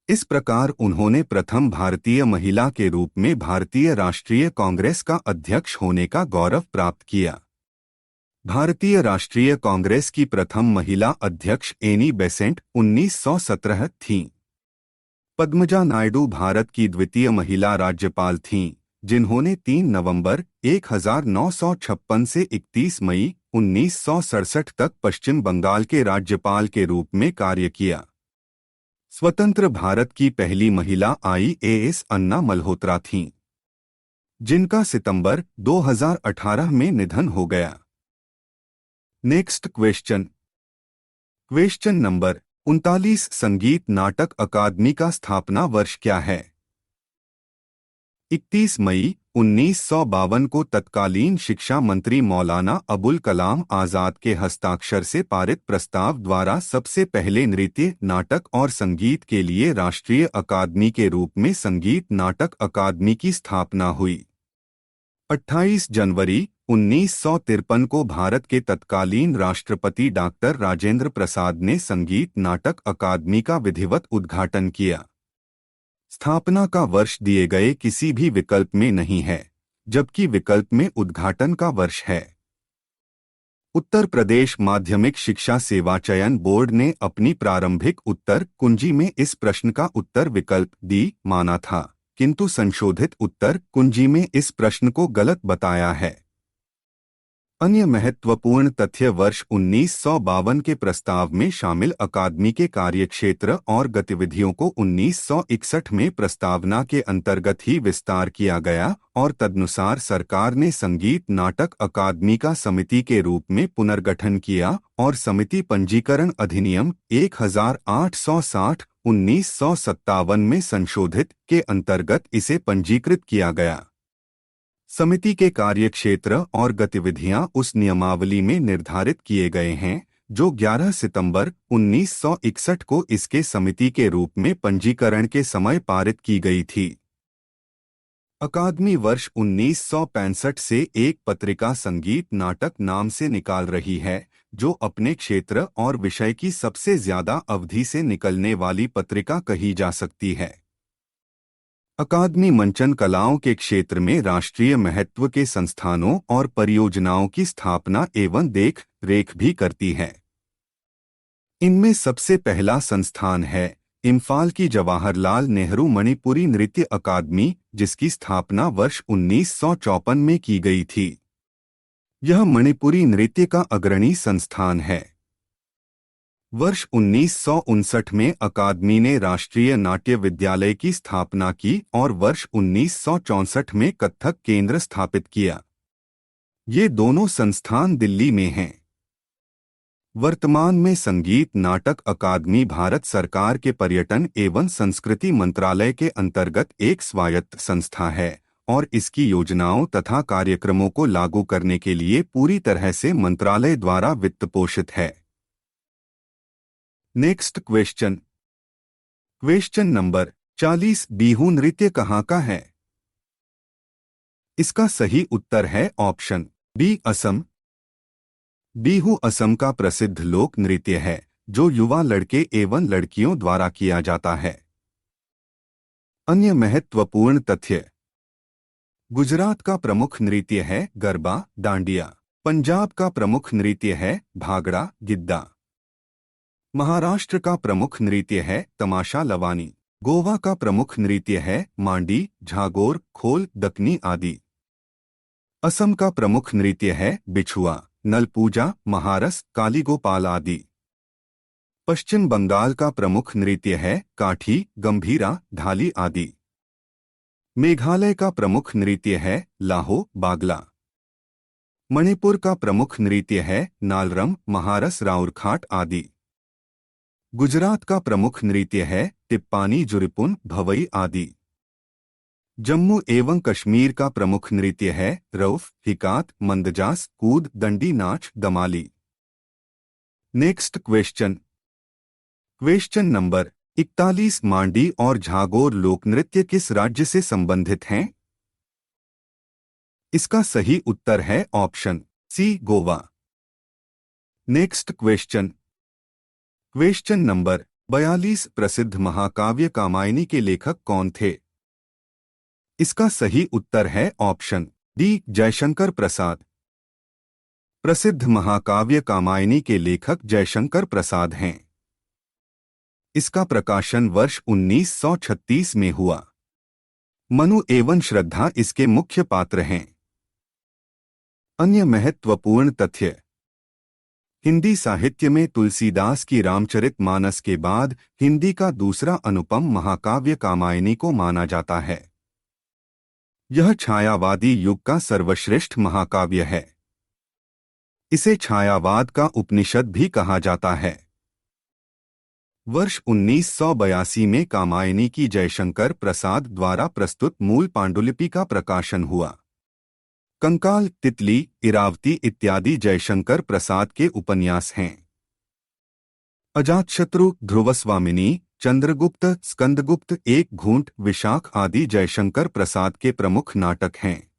इस प्रकार उन्होंने प्रथम भारतीय महिला के रूप में भारतीय राष्ट्रीय कांग्रेस का अध्यक्ष होने का गौरव प्राप्त किया। भारतीय राष्ट्रीय कांग्रेस की प्रथम महिला अध्यक्ष एनी बेसेंट 1917 थीं। पद्मजा नायडू भारत की द्वितीय महिला राज्यपाल थीं, जिन्होंने 3 नवंबर 1956 से 31 मई 1967 तक पश्चिम बंगाल के राज्यपाल के रूप में कार्य किया। स्वतंत्र भारत की पहली महिला IAS अन्ना मल्होत्रा थीं। जिनका सितंबर 2018 में निधन हो गया। Next question. Question number 39। संगीत नाटक अकादमी का स्थापना वर्ष क्या है? 31 मई 1952 को तत्कालीन शिक्षा मंत्री मौलाना अबुल कलाम आजाद के हस्ताक्षर से पारित प्रस्ताव द्वारा सबसे पहले नृत्य, नाटक और संगीत के लिए राष्ट्रीय अकादमी के रूप में संगीत नाटक अकादमी की स्थापना हुई। 28 जनवरी 1953 को भारत के तत्कालीन राष्ट्रपति डॉक्टर राजेंद्र प्रसाद ने संगीत नाटक अकादमी का विधिवत उद्घाटन किया। स्थापना का वर्ष दिए गए किसी भी विकल्प में नहीं है, जबकि विकल्प में उद्घाटन का वर्ष है। उत्तर प्रदेश माध्यमिक शिक्षा सेवा चयन बोर्ड ने अपनी प्रारंभिक उत्तर कुंजी में इस प्रश्न का उत्तर विकल्प डी माना था, किंतु संशोधित उत्तर कुंजी में इस प्रश्न को गलत बताया है। अन्य महत्वपूर्ण तथ्य वर्ष 1952 के प्रस्ताव में शामिल अकादमी के कार्यक्षेत्र और गतिविधियों को 1961 में प्रस्तावना के अंतर्गत ही विस्तार किया गया और तदनुसार सरकार ने संगीत नाटक अकादमी का समिति के रूप में पुनर्गठन किया और समिति पंजीकरण अधिनियम 1860 1957 में संशोधित के अंतर्गत इसे पंजीकृत किया गया। समिति के कार्यक्षेत्र और गतिविधियां उस नियमावली में निर्धारित किए गए हैं जो 11 सितंबर 1961 को इसके समिति के रूप में पंजीकरण के समय पारित की गई थी। अकादमी वर्ष 1965 से एक पत्रिका संगीत नाटक नाम से निकाल रही है, जो अपने क्षेत्र और विषय की सबसे ज्यादा अवधि से निकलने वाली पत्रिका कही जा सकती है। अकादमी मंचन कलाओं के क्षेत्र में राष्ट्रीय महत्व के संस्थानों और परियोजनाओं की स्थापना एवं देख रेख भी करती है। इनमें सबसे पहला संस्थान है इम्फाल की जवाहरलाल नेहरू मणिपुरी नृत्य अकादमी, जिसकी स्थापना वर्ष 1954 में की गई थी। यह मणिपुरी नृत्य का अग्रणी संस्थान है। वर्ष 1959 में अकादमी ने राष्ट्रीय नाट्य विद्यालय की स्थापना की और वर्ष 1964 में कत्थक केंद्र स्थापित किया। ये दोनों संस्थान दिल्ली में हैं। वर्तमान में संगीत नाटक अकादमी भारत सरकार के पर्यटन एवं संस्कृति मंत्रालय के अंतर्गत एक स्वायत्त संस्था है और इसकी योजनाओं तथा कार्यक्रमों को लागू करने के लिए पूरी तरह से मंत्रालय द्वारा वित्त पोषित है। Next question. Question number 40। Bihu नृत्य कहाँ का है? इसका सही उत्तर है ऑप्शन बी असम। बिहू असम का प्रसिद्ध लोक नृत्य है जो युवा लड़के एवं लड़कियों द्वारा किया जाता है। अन्य महत्वपूर्ण तथ्य। गुजरात का प्रमुख नृत्य है गरबा डांडिया। पंजाब का प्रमुख नृत्य है भांगड़ा गिद्दा। महाराष्ट्र का प्रमुख नृत्य है तमाशा लवानी। गोवा का प्रमुख नृत्य है मांडी झागोर खोल दकनी आदि। असम का प्रमुख नृत्य है बिछुआ नलपूजा महारस कालीगोपाल आदि। पश्चिम बंगाल का प्रमुख नृत्य है काठी गंभीरा ढाली आदि। मेघालय का प्रमुख नृत्य है लाहो बागला। मणिपुर का प्रमुख नृत्य है नालरम महारस राउरखाट आदि। गुजरात का प्रमुख नृत्य है टिप्पानी जुरिपुन भवई आदि। जम्मू एवं कश्मीर का प्रमुख नृत्य है Rauf हिकात मंदजास Kud Dandi Nach Damali. Next question. Question number 41। Mandi और झागोर लोकनृत्य किस राज्य से संबंधित हैं? इसका सही उत्तर है option C Goa. Next question. Question number 42। प्रसिद्ध महाकाव्य कामायनी के लेखक कौन थे? इसका सही उत्तर है ऑप्शन डी जयशंकर प्रसाद। प्रसिद्ध महाकाव्य कामायनी के लेखक जयशंकर प्रसाद हैं। इसका प्रकाशन वर्ष 1936 में हुआ। मनु एवं श्रद्धा इसके मुख्य पात्र हैं। अन्य महत्वपूर्ण तथ्य। हिंदी साहित्य में तुलसीदास की रामचरितमानस के बाद हिंदी का दूसरा अनुपम महाकाव्य कामायनी को माना जाता है। यह छायावादी युग का सर्वश्रेष्ठ महाकाव्य है। इसे छायावाद का उपनिषद भी कहा जाता है। वर्ष 1982 में कामायनी की जयशंकर प्रसाद द्वारा प्रस्तुत मूल पांडुलिपि का प्रकाशन हुआ। कंकाल, तितली, इरावती इत्यादि जयशंकर प्रसाद के उपन्यास हैं। अजातशत्रु, ध्रुवस्वामिनी, चंद्रगुप्त, स्कंदगुप्त, एक घूंट, विशाख आदि जयशंकर प्रसाद के प्रमुख नाटक हैं।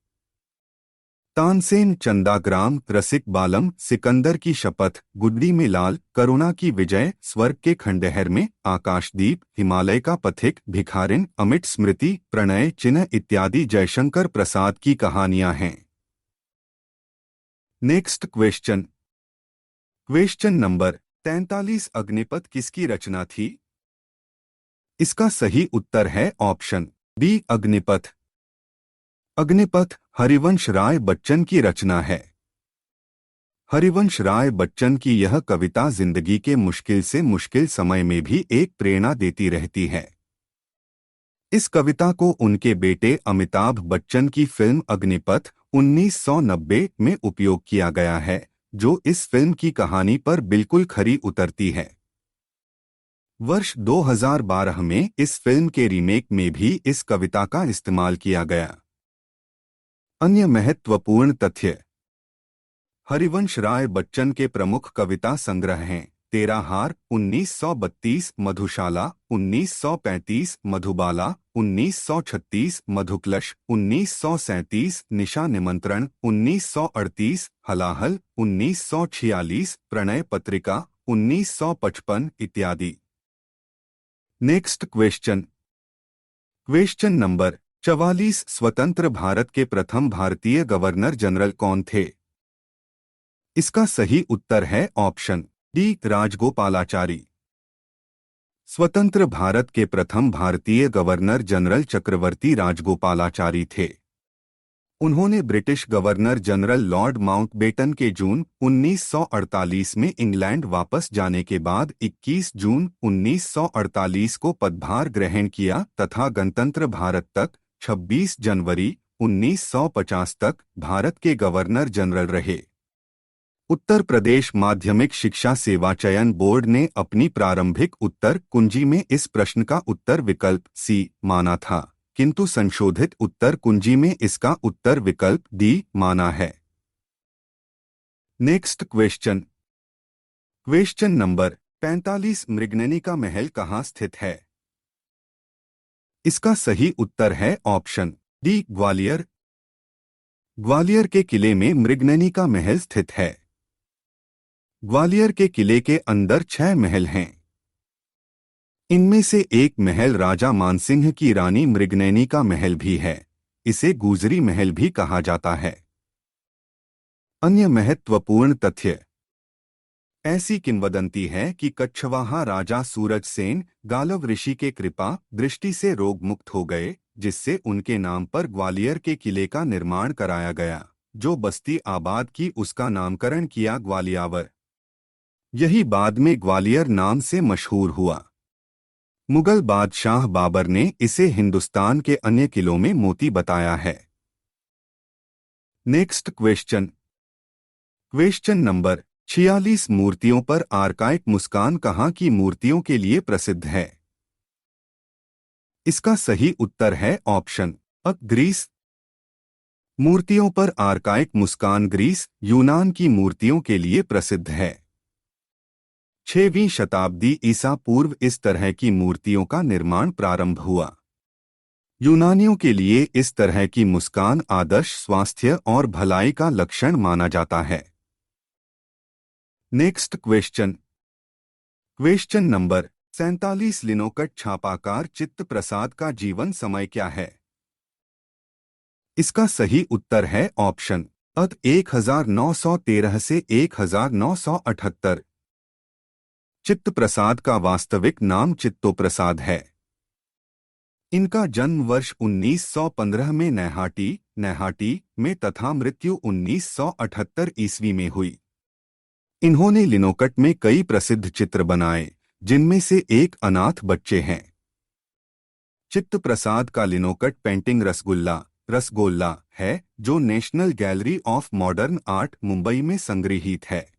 तानसेन, चंदाग्राम, रसिक बालम, सिकंदर की शपथ, गुड्डी में लाल, करुणा की विजय, स्वर्ग के खंडहर में, आकाशदीप, हिमालय का पथिक, भिखारिन, अमिट स्मृति, प्रणय चिन्ह इत्यादि जयशंकर प्रसाद की कहानियां हैं। Next question. Question number 43। Agnipath किसकी रचना थी? इसका सही उत्तर है ऑप्शन बी, अग्निपथ। अग्निपथ हरिवंश राय बच्चन की रचना है। हरिवंश राय बच्चन की यह कविता जिंदगी के मुश्किल से मुश्किल समय में भी एक प्रेरणा देती रहती है। इस कविता को उनके बेटे अमिताभ बच्चन की फिल्म अग्निपथ 1990 में उपयोग किया गया है, जो इस फिल्म की कहानी पर बिल्कुल खरी उतरती है। वर्ष 2012 में इस फिल्म के रीमेक में भी इस कविता का इस्तेमाल किया गया। अन्य महत्वपूर्ण तथ्य। हरिवंश राय बच्चन के प्रमुख कविता संग्रह हैं तेरा हार 1932, मधुशाला 1935, मधुबाला 1936, मधुक्लश 1937, निशा निमंत्रण 1938, हलाहल 1946, प्रणय पत्रिका 1955 इत्यादि। Next question. Question number 44। स्वतंत्र भारत के प्रथम भारतीय गवर्नर जनरल कौन थे? इसका सही उत्तर है ऑप्शन डी, राजगोपालाचारी। स्वतंत्र भारत के प्रथम भारतीय गवर्नर जनरल चक्रवर्ती राजगोपालाचारी थे। उन्होंने British governor general Lord Mountbatten के जून 1948 में इंग्लैंड वापस जाने के बाद 21 जून 1948 को पदभार ग्रहण किया तथा गणतंत्र भारत तक 26 जनवरी 1950 तक भारत के गवर्नर जनरल रहे। उत्तर प्रदेश माध्यमिक शिक्षा सेवा चयन बोर्ड ने अपनी प्रारंभिक उत्तर कुंजी में इस प्रश्न का उत्तर विकल्प सी माना था, किंतु संशोधित उत्तर कुंजी में इसका उत्तर विकल्प डी माना है। Next question. Question number 45। मृगनयनिका महल कहाँ स्थित है? इसका सही उत्तर है ऑप्शन डी, ग्वालियर। ग्वालियर के किले में मृगनयनिका महल स्थित है। ग्वालियर के किले के अंदर 6 महल हैं। इनमें से एक महल राजा मानसिंह की रानी मृगनयनिका महल भी है। इसे गुजरी महल भी कहा जाता है। अन्य महत्वपूर्ण तथ्य। ऐसी किंवदंती है कि कच्छवाहा राजा सूरजसेन गालव ऋषि के कृपा दृष्टि से रोग मुक्त हो गए, जिससे उनके नाम पर ग्वालियर के किले का निर्माण कराया गया। जो बस्ती आबाद की उसका नामकरण किया ग्वालियावर। यही बाद में ग्वालियर नाम से मशहूर हुआ। मुगल बादशाह बाबर ने इसे हिंदुस्तान के अन्य किलों में मोती बताया है। Next question. Question number 46। मूर्तियों पर आर्काइक मुस्कान कहाँ की मूर्तियों के लिए प्रसिद्ध है? इसका सही उत्तर है ऑप्शन अ, ग्रीस। मूर्तियों पर आर्काइक मुस्कान ग्रीस, यूनान की मूर्तियों के लिए प्रसिद्ध है। 6वीं शताब्दी ईसा पूर्व इस तरह की मूर्तियों का निर्माण प्रारंभ हुआ। यूनानियों के लिए इस तरह की मुस्कान आदर्श स्वास्थ्य और भलाई का लक्षण माना जाता है। Next question. Question number 47। Linocut छापाकार चित्त प्रसाद का जीवन समय क्या है? इसका सही उत्तर है ऑप्शन अ, 1913 से 1978। चित्त प्रसाद का वास्तविक नाम चित्तो प्रसाद है। इनका जन्म वर्ष 1915 में नैहाटी में तथा मृत्यु 1978 ईस्वी में हुई। इन्होंने लिनोकट में कई प्रसिद्ध चित्र बनाए, जिनमें से एक अनाथ बच्चे हैं। चित्त प्रसाद का लिनोकट पेंटिंग रसगुल्ला, रसगोल्ला है, जो national gallery of modern art Mumbai में संग्रहीत है।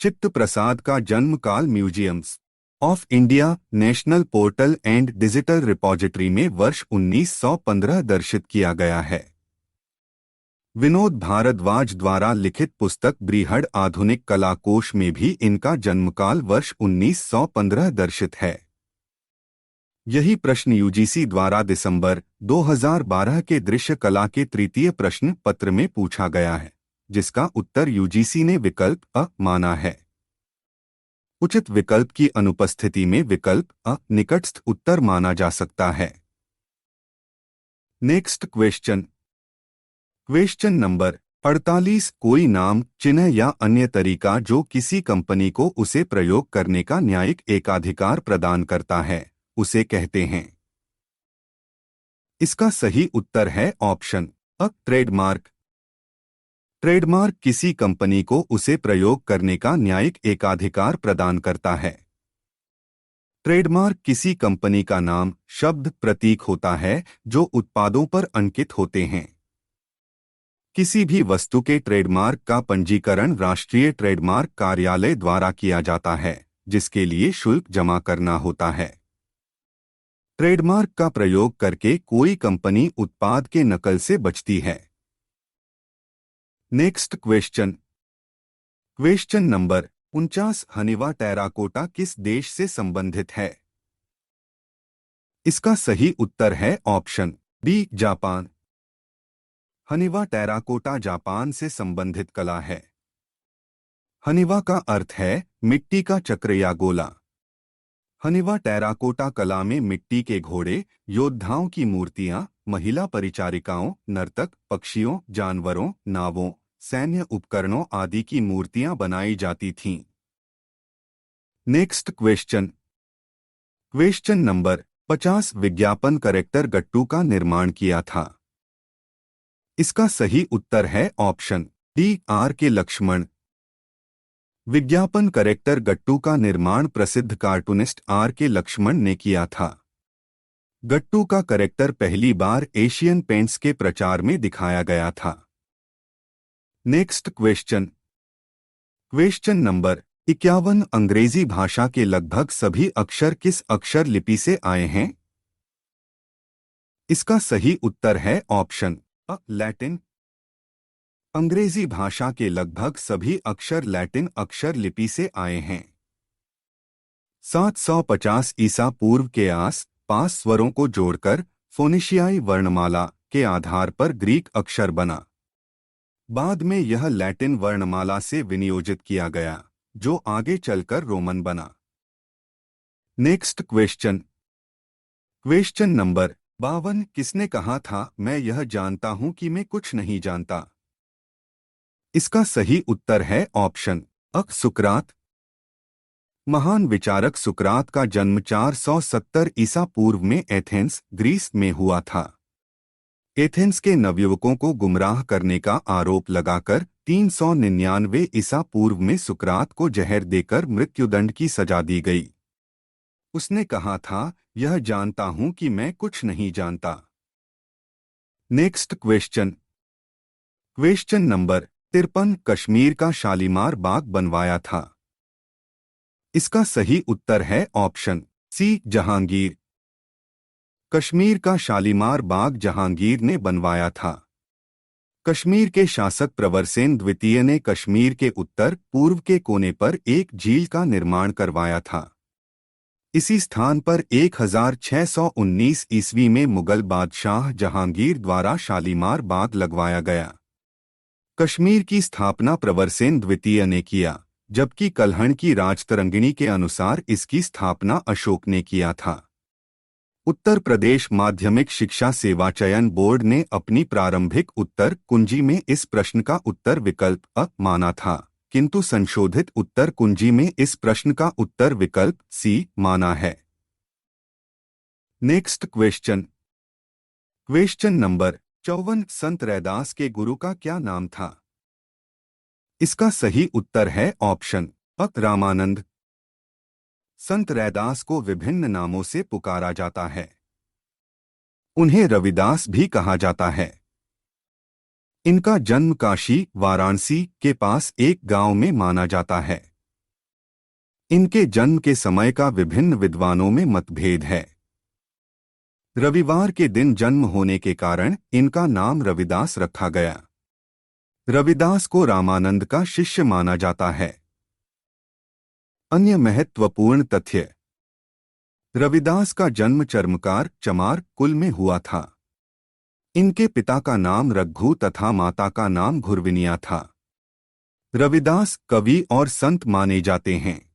चित्त प्रसाद का जन्म काल museums of India national portal and digital repository में वर्ष 1915 दर्शित किया गया है। विनोद भारद्वाज द्वारा लिखित पुस्तक बृहद आधुनिक कला कोश में भी इनका जन्मकाल वर्ष 1915 दर्शित है। यही प्रश्न यूजीसी द्वारा दिसंबर 2012 के दृश्य कला के तृतीय प्रश्न पत्र में पूछा गया है, जिसका उत्तर यूजीसी ने विकल्प अ माना है। उचित विकल्प की अनुपस्थिति में विकल्प अ निकटस्थ उत्तर माना जा सकता है। Next question. Question number 48। कोई नाम, चिन्ह या अन्य तरीका जो किसी कंपनी को उसे प्रयोग करने का न्यायिक एकाधिकार प्रदान करता है, उसे कहते हैं। इसका सही उत्तर है ऑप्शन अ ट्रेडमार्क। ट्रेडमार्क किसी कंपनी को उसे प्रयोग करने का न्यायिक एकाधिकार प्रदान करता है। ट्रेडमार्क किसी कंपनी का नाम, शब्द, प्रतीक होता है जो उत्पादों पर अंकित होते हैं। किसी भी वस्तु के ट्रेडमार्क का पंजीकरण राष्ट्रीय ट्रेडमार्क कार्यालय द्वारा किया जाता है, जिसके लिए शुल्क जमा करना होता है। ट्रेडमार्क का प्रयोग करके कोई कंपनी उत्पाद के नकल से बचती है। Next question. Question number 49। Haniwa terracotta किस देश से संबंधित है? इसका सही उत्तर है option B Japan. Haniwa terracotta Japan से संबंधित कला है। हनीवा का अर्थ है मिट्टी का चक्र या गोला। हनीवा टेराकोटा कला में मिट्टी के घोड़े, योद्धाओं की मूर्तियां, महिला परिचारिकाओं, नर्तक, पक्षियों, जानवरों, नावों, सैन्य उपकरणों आदि की मूर्तियां बनाई जाती थीं। Next question. Question number 50। विज्ञापन करेक्टर गट्टू का निर्माण किया था। इसका सही उत्तर है ऑप्शन डी आर के लक्ष्मण। विज्ञापन करेक्टर गट्टू का निर्माण प्रसिद्ध कार्टूनिस्ट आर के लक्ष्मण ने किया था। गट्टू का करेक्टर पहली बार एशियन पेंट्स के प्रचार में दिखाया गया था। Next question. Question number 51। अंग्रेजी भाषा के लगभग सभी अक्षर किस अक्षर लिपि से आए हैं? इसका सही उत्तर है ऑप्शन अ लैटिन। अंग्रेजी भाषा के लगभग सभी अक्षर लैटिन अक्षर लिपि से आए हैं। 750 ईसा पूर्व के आस-पास स्वरों को जोड़कर फोनीशियाई वर्णमाला के आधार पर ग्रीक अक्षर बना। बाद में यह लैटिन वर्णमाला से विनियोजित किया गया, जो आगे चलकर रोमन बना। Next question. Question number 52। किसने कहा था, मैं यह जानता हूं कि मैं कुछ नहीं जानता? इसका सही उत्तर है ऑप्शन अ सुकरात। महान विचारक सुकरात का जन्म 470 ईसा पूर्व में एथेंस, ग्रीस में हुआ था। एथेंस के नवयुवकों को गुमराह करने का आरोप लगाकर 399 ईसा पूर्व में सुकरात को जहर देकर मृत्युदंड की सजा दी गई। उसने कहा था, यह जानता हूं कि मैं कुछ नहीं जानता। Next question. Question number 53। Kashmir का शालीमार बाग बनवाया था। इसका सही उत्तर है ऑप्शन सी जहांगीर। कश्मीर का शालीमार बाग जहांगीर ने बनवाया था। कश्मीर के शासक प्रवरसेन द्वितीय ने कश्मीर के उत्तर पूर्व के कोने पर एक झील का निर्माण करवाया था। इसी स्थान पर 1619 ईस्वी में मुगल बादशाह जहांगीर द्वारा शालीमार बाग लगवाया गया। कश्मीर की स्थापना प्रवरसेन द्वितीय ने किया, जबकि कल्हण की राजतरंगिणी के अनुसार इसकी स्थापना अशोक ने किया था। उत्तर प्रदेश माध्यमिक शिक्षा सेवा चयन बोर्ड ने अपनी प्रारंभिक उत्तर कुंजी में इस प्रश्न का उत्तर विकल्प अ माना था, किंतु संशोधित उत्तर कुंजी में इस प्रश्न का उत्तर विकल्प सी माना है। Next question. Question number 54। संत रैदास के गुरु का क्या नाम था? इसका सही उत्तर है ऑप्शन अ रामानंद। संत रैदास को विभिन्न नामों से पुकारा जाता है। उन्हें रविदास भी कहा जाता है। इनका जन्म काशी वाराणसी के पास एक गांव में माना जाता है। इनके जन्म के समय का विभिन्न विद्वानों में मतभेद है। रविवार के दिन जन्म होने के कारण इनका नाम रविदास रखा गया। रविदास को रामानंद का शिष्य माना जाता है। अन्य महत्वपूर्ण तथ्य। रविदास का जन्म चर्मकार चमार कुल में हुआ था। इनके पिता का नाम रघु तथा माता का नाम घुरविनिया था। रविदास कवि और संत माने जाते हैं।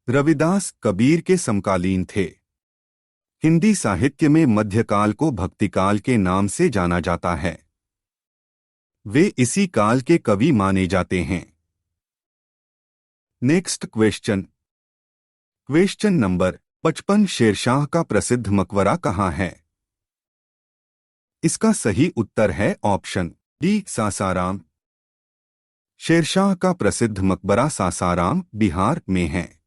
रविदास कबीर के समकालीन थे। हिंदी साहित्य में मध्यकाल को भक्तिकाल के नाम से जाना जाता है। वे इसी काल के कवि माने जाते हैं। Next question. Question number 55। Sher Shah का प्रसिद्ध मकबरा कहाँ है? इसका सही उत्तर है ऑप्शन डी सासाराम। शेरशाह का प्रसिद्ध मकबरा सासाराम बिहार में है।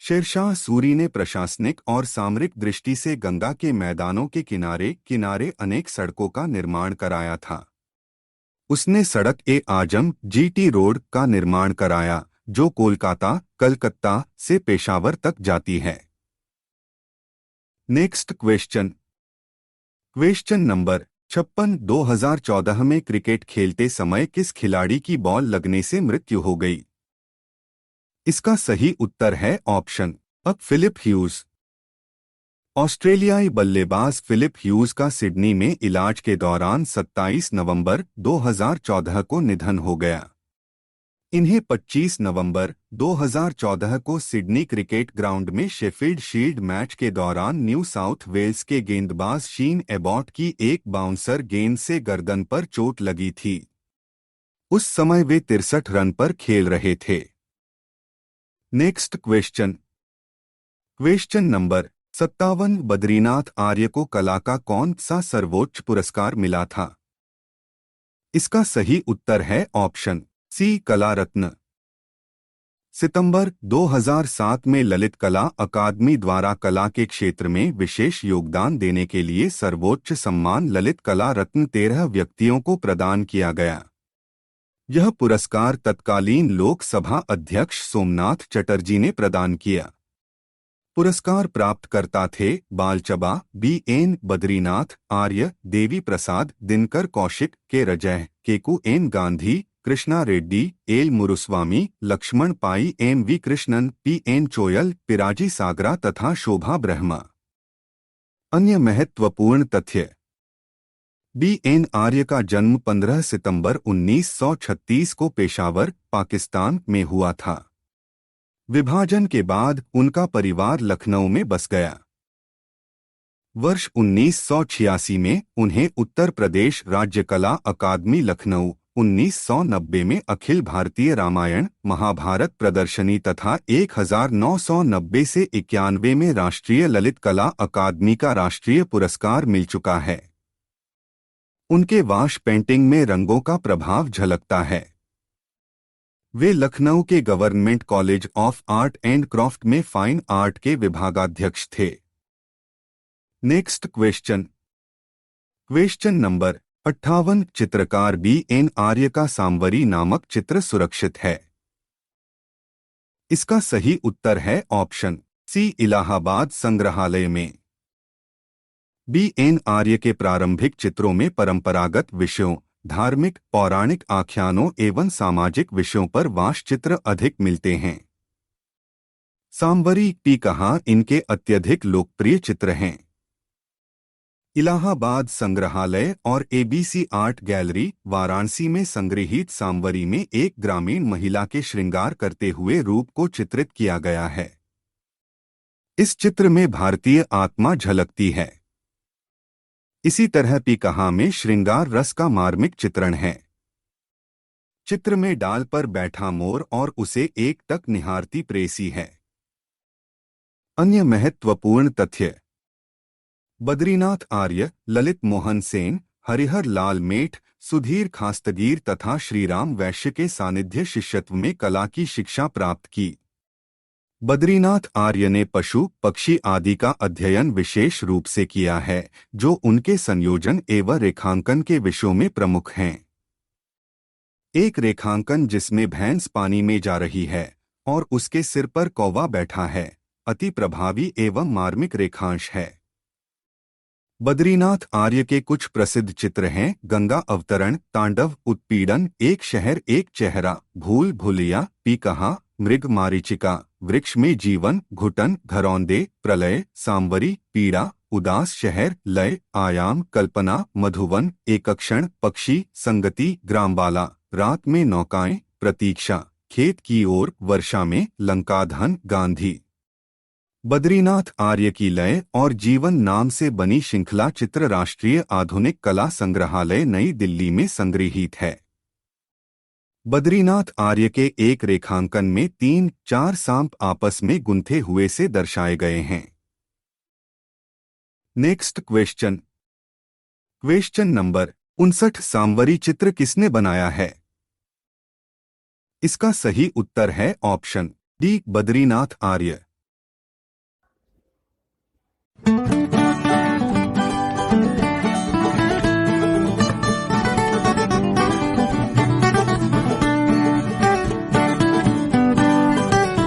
शेरशाह सूरी ने प्रशासनिक और सामरिक दृष्टि से गंगा के मैदानों के किनारे किनारे अनेक सड़कों का निर्माण कराया था। उसने सड़क ए आजम जीटी रोड का निर्माण कराया जो कलकत्ता से पेशावर तक जाती है। Next question. Question number 56। 2014 में क्रिकेट खेलते समय किस खिलाड़ी की बॉल लगने से मृत्यु हो गई? इसका सही उत्तर है ऑप्शन अ फिलिप ह्यूज। ऑस्ट्रेलियाई बल्लेबाज फिलिप ह्यूज का सिडनी में इलाज के दौरान 27 नवंबर 2014 को निधन हो गया। इन्हें 25 नवंबर 2014 को सिडनी क्रिकेट ग्राउंड में शेफील्ड शील्ड मैच के दौरान न्यू साउथ वेल्स के गेंदबाज शीन एबॉट की एक बाउंसर गेंद से गर्दन पर चोट लगी थी। उस समय वे 63 रन पर खेल रहे थे। Next question. Question number 57। Badrinath Arya को कला का कौन सा सर्वोच्च पुरस्कार मिला था? इसका सही उत्तर है ऑप्शन सी कला रत्न। सितंबर 2007 में ललित कला अकादमी द्वारा कला के क्षेत्र में विशेष योगदान देने के लिए सर्वोच्च सम्मान ललित कला रत्न 13 व्यक्तियों को प्रदान किया गया। यह पुरस्कार तत्कालीन लोकसभा अध्यक्ष सोमनाथ चटर्जी ने प्रदान किया। पुरस्कार प्राप्तकर्ता थे बालचबा बी.एन. बद्रीनाथ आर्य, देवी प्रसाद, दिनकर कौशिक, के रजय, केकू एन गांधी, कृष्णा रेड्डी, एल मुरुस्वामी, लक्ष्मण पाई, एम.वी. कृष्णन, पी.एन. चोयल, पिराजी सागरा तथा शोभा ब्रह्मा। अन्य महत्वपूर्ण तथ्य। बी.एन. आर्य का जन्म 15 सितंबर 1936 को पेशावर, पाकिस्तान में हुआ था। विभाजन के बाद उनका परिवार लखनऊ में बस गया। वर्ष 1986 में उन्हें उत्तर प्रदेश राज्य कला अकादमी लखनऊ, 1990 में अखिल भारतीय रामायण महाभारत प्रदर्शनी तथा 1990 से 91 में राष्ट्रीय ललित कला अकादमी का राष्ट्रीय पुरस्कार मिल चुका है। उनके वाश पेंटिंग में रंगों का प्रभाव झलकता है। वे लखनऊ के government college of art and craft में फाइन आर्ट के विभागाध्यक्ष थे। Next question. Question number 58। चित्रकार बी.एन. आर्य का सांवरी नामक चित्र सुरक्षित है। इसका सही उत्तर है ऑप्शन सी इलाहाबाद संग्रहालय में। बी.एन. आर्य के प्रारंभिक चित्रों में परंपरागत विषयों, धार्मिक, पौराणिक आख्यानों एवं सामाजिक विषयों पर वाश चित्र अधिक मिलते हैं। सांवरी पी कहा इनके अत्यधिक लोकप्रिय चित्र हैं। इलाहाबाद संग्रहालय और एबीसी आर्ट गैलरी वाराणसी में संग्रहित सांवरी में एक ग्रामीण महिला के श्रृंगार करते हुए रूप को चित्रित किया गया है। इस चित्र में भारतीय आत्मा झलकती है। इसी तरह पीकहा में श्रृंगार रस का मार्मिक चित्रण है। चित्र में डाल पर बैठा मोर और उसे एक तक निहारती प्रेसी है। अन्य महत्वपूर्ण तथ्य। बद्रीनाथ आर्य, ललित मोहन सेन, हरिहर लाल मेठ, सुधीर खास्तगीर तथा श्रीराम वैश्य के सानिध्य शिष्यत्व में कला की शिक्षा प्राप्त की। बद्रीनाथ आर्य ने पशु पक्षी आदि का अध्ययन विशेष रूप से किया है, जो उनके संयोजन एवं रेखांकन के विषयों में प्रमुख हैं। एक रेखांकन जिसमें भैंस पानी में जा रही है और उसके सिर पर कौवा बैठा है, अति प्रभावी एवं मार्मिक रेखांश है। बद्रीनाथ आर्य के कुछ प्रसिद्ध चित्र हैं: गंगा अवतरण, तांडव, उत्पीड़न, एक शहर एक चेहरा, भूल भुलिया, पीकहा, मृग मारीचिका, वृक्ष में जीवन, घुटन, घरौंदे, प्रलय, सांवरी, पीड़ा, उदास शहर, लय, आयाम, कल्पना, मधुवन, एकक्षण, पक्षी, संगति, ग्रामबाला, रात में नौकाएं, प्रतीक्षा, खेत की ओर, वर्षा में, लंकाधन, गांधी। बद्रीनाथ आर्य की लय और जीवन नाम से बनी श्रृंखला चित्र राष्ट्रीय आधुनिक कला संग्रहालय नई दिल्ली में संग्रहीत है। बद्रीनाथ आर्य के एक रेखांकन में 3-4 सांप आपस में गुंथे हुए से दर्शाए गए हैं। Next question. Question number 59। सांवरी चित्र किसने बनाया है? इसका सही उत्तर है ऑप्शन डी, बद्रीनाथ आर्य।